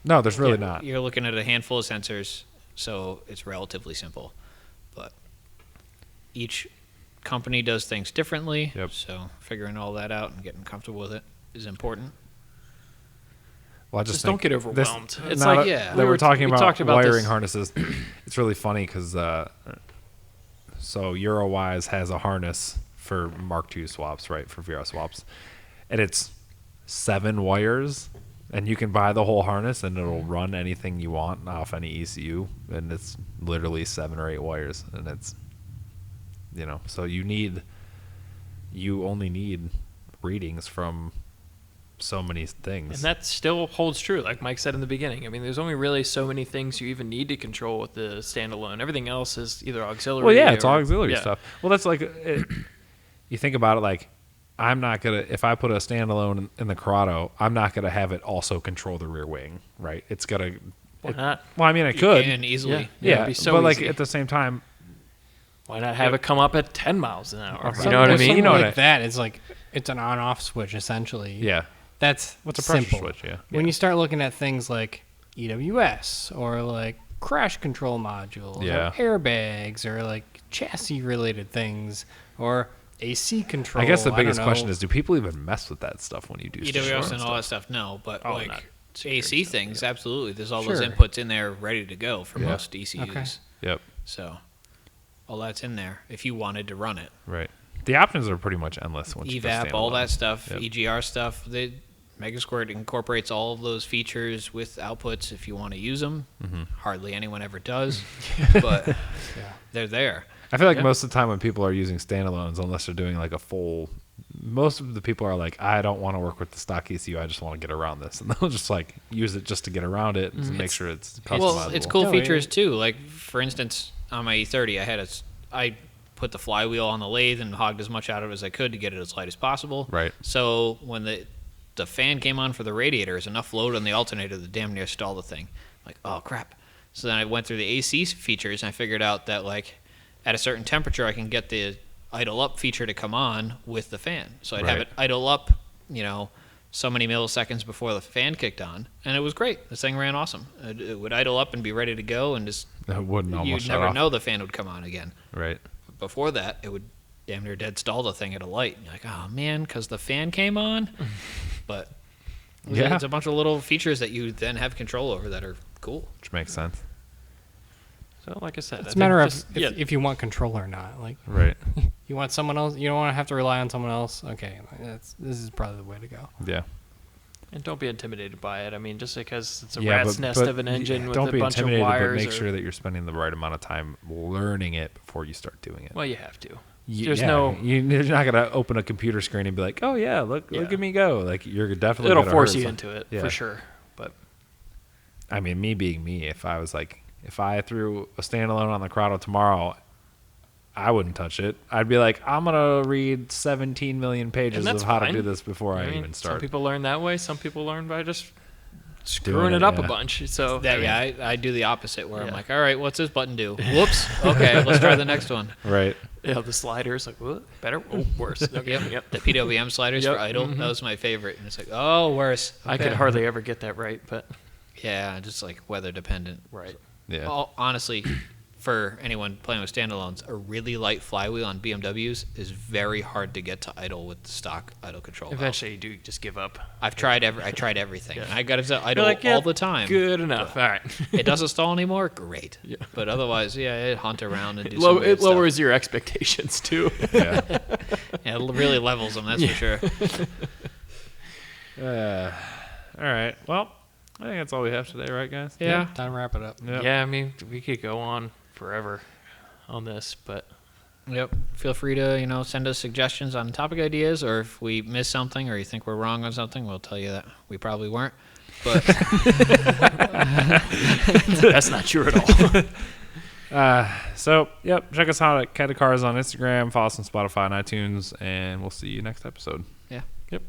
No, there's really Yeah, not. You're looking at a handful of sensors, so it's relatively simple. But each company does things differently, Yep. so figuring all that out and getting comfortable with it is important. Well, I just think don't get this- overwhelmed. It's now like yeah. that we're talking we about talked about wiring this- harnesses. It's really funny because so EuroWise has a harness for Mark II swaps, right, for VR swaps, and it's 7 wires, and you can buy the whole harness, and it'll run anything you want off any ECU, and it's literally 7 or 8 wires, and it's so you only need readings from so many things. And that still holds true, like Mike said in the beginning. I mean, there's only really so many things you even need to control with the standalone. Everything else is either auxiliary. Well, yeah, it's all or- auxiliary yeah. stuff. Well, that's like you think about it. Like, I'm not gonna if I put a standalone in the Corrado, I'm not gonna have it also control the rear wing, right? It's gotta. Why not? Well, I mean, I You could. can easily. Yeah. Yeah, it'd be so but like easy. at the same time, Why not have it come up at 10 miles an hour? Or You know what I With mean? something You know what like that, it's like it's an on-off switch essentially. yeah. That's What's a pressure simple. switch? Yeah. When you start looking at things like EWS or like crash control modules Yeah. or airbags or like chassis related things or AC control. I guess the don't biggest know. question is, do people even mess with that stuff when you do EWS short and all stuff? that stuff, no. But Oh, like not AC things, absolutely. There's all those Sure. inputs in there ready to go for Yeah. most ECUs. Okay. Yep. So all that's in there if you wanted to run it. Right. The options are pretty much endless once you put EVAP, all standalone. that stuff, Yep. EGR stuff. Megasquirt incorporates all of those features with outputs if you want to use them. Mm-hmm. Hardly anyone ever does, but they're there. I feel like Yeah. most of the time when people are using standalones, unless they're doing like a full, most of the people are like, I don't want to work with the stock ECU. I just want to get around this, and they'll just like use it just to get around it and make sure it's customizable. Well, it's cool No, features too. Like for instance, on my E30, I put the flywheel on the lathe and hogged as much out of it as I could to get it as light as possible. Right. So when the fan came on for the radiator, there's enough load on the alternator to damn near stall the thing. Like, oh crap. So then I went through the AC features and I figured out that like at a certain temperature I can get the idle up feature to come on with the fan. So I'd have Right. it idle up, so many milliseconds before the fan kicked on, and it was great. This thing ran awesome. It would idle up and be ready to go, and just It wouldn't almost you'd shut never off. know the fan would come on again. Right. Before that, it would damn near dead stall the thing at a light. And you're like, oh man, because the fan came on. But Yeah. it's a bunch of little features that you then have control over that are cool. Which makes sense. So, like I said, It's I a matter of think just- if you want control or not. Like Right. you want someone else, you don't want to have to rely on someone else. Okay, this is probably the way to go. Yeah. and don't be intimidated by it. I mean, just because it's a Yeah, rat's nest of an engine with don't a be bunch of intimidated, wires. but make or- sure that you're spending the right amount of time learning it before you start doing it. well, you have to. Y- There's yeah, no. you're not gonna open a computer screen and be like, "Oh yeah, look Yeah. at me go!" Like you're definitely It'll gonna force hurt you some- into it Yeah. for sure. But I mean, me being me, if I was like, if I threw a standalone on the Corrado tomorrow, I wouldn't touch it. I'd be like, I'm gonna read 17 million pages And of that's how to fine. do this before I mean, even start. Some people learn that way. Some people learn by just screwing it up a bunch. So I do the opposite where I'm Yeah. like, all right, what's this button do? Whoops. Okay, let's try the next one. Right. yeah, the sliders like what? Better, worse. Okay, Yep. The PWM sliders Yep. for idle. That was my favorite. And it's like, oh, worse. I could hardly ever get that right, but Yeah, just like weather dependent. right. Yeah. Well, honestly, for anyone playing with standalones, a really light flywheel on BMWs is very hard to get to idle with the stock idle control valve. Eventually, you do just give up. I tried everything. Yeah. And I got it to You're idle like, yeah, all the time. Good enough. All right. It doesn't stall anymore. Great. Yeah. But otherwise, it hunt around and do some weird It lowers your expectations too. Yeah. stuff. Yeah, it really levels them. That's for sure. All right. Well, I think that's all we have today, right, guys? Yeah. Time to wrap it up. Yep. Yeah, I mean, we could go on forever on this, but Yep. Feel free to send us suggestions on topic ideas, or if we miss something or you think we're wrong on something, we'll tell you that we probably weren't. But that's not true at all. So, yep. Check us out at CAD Cars on Instagram. Follow us on Spotify and iTunes, and we'll see you next episode. yeah. Yep.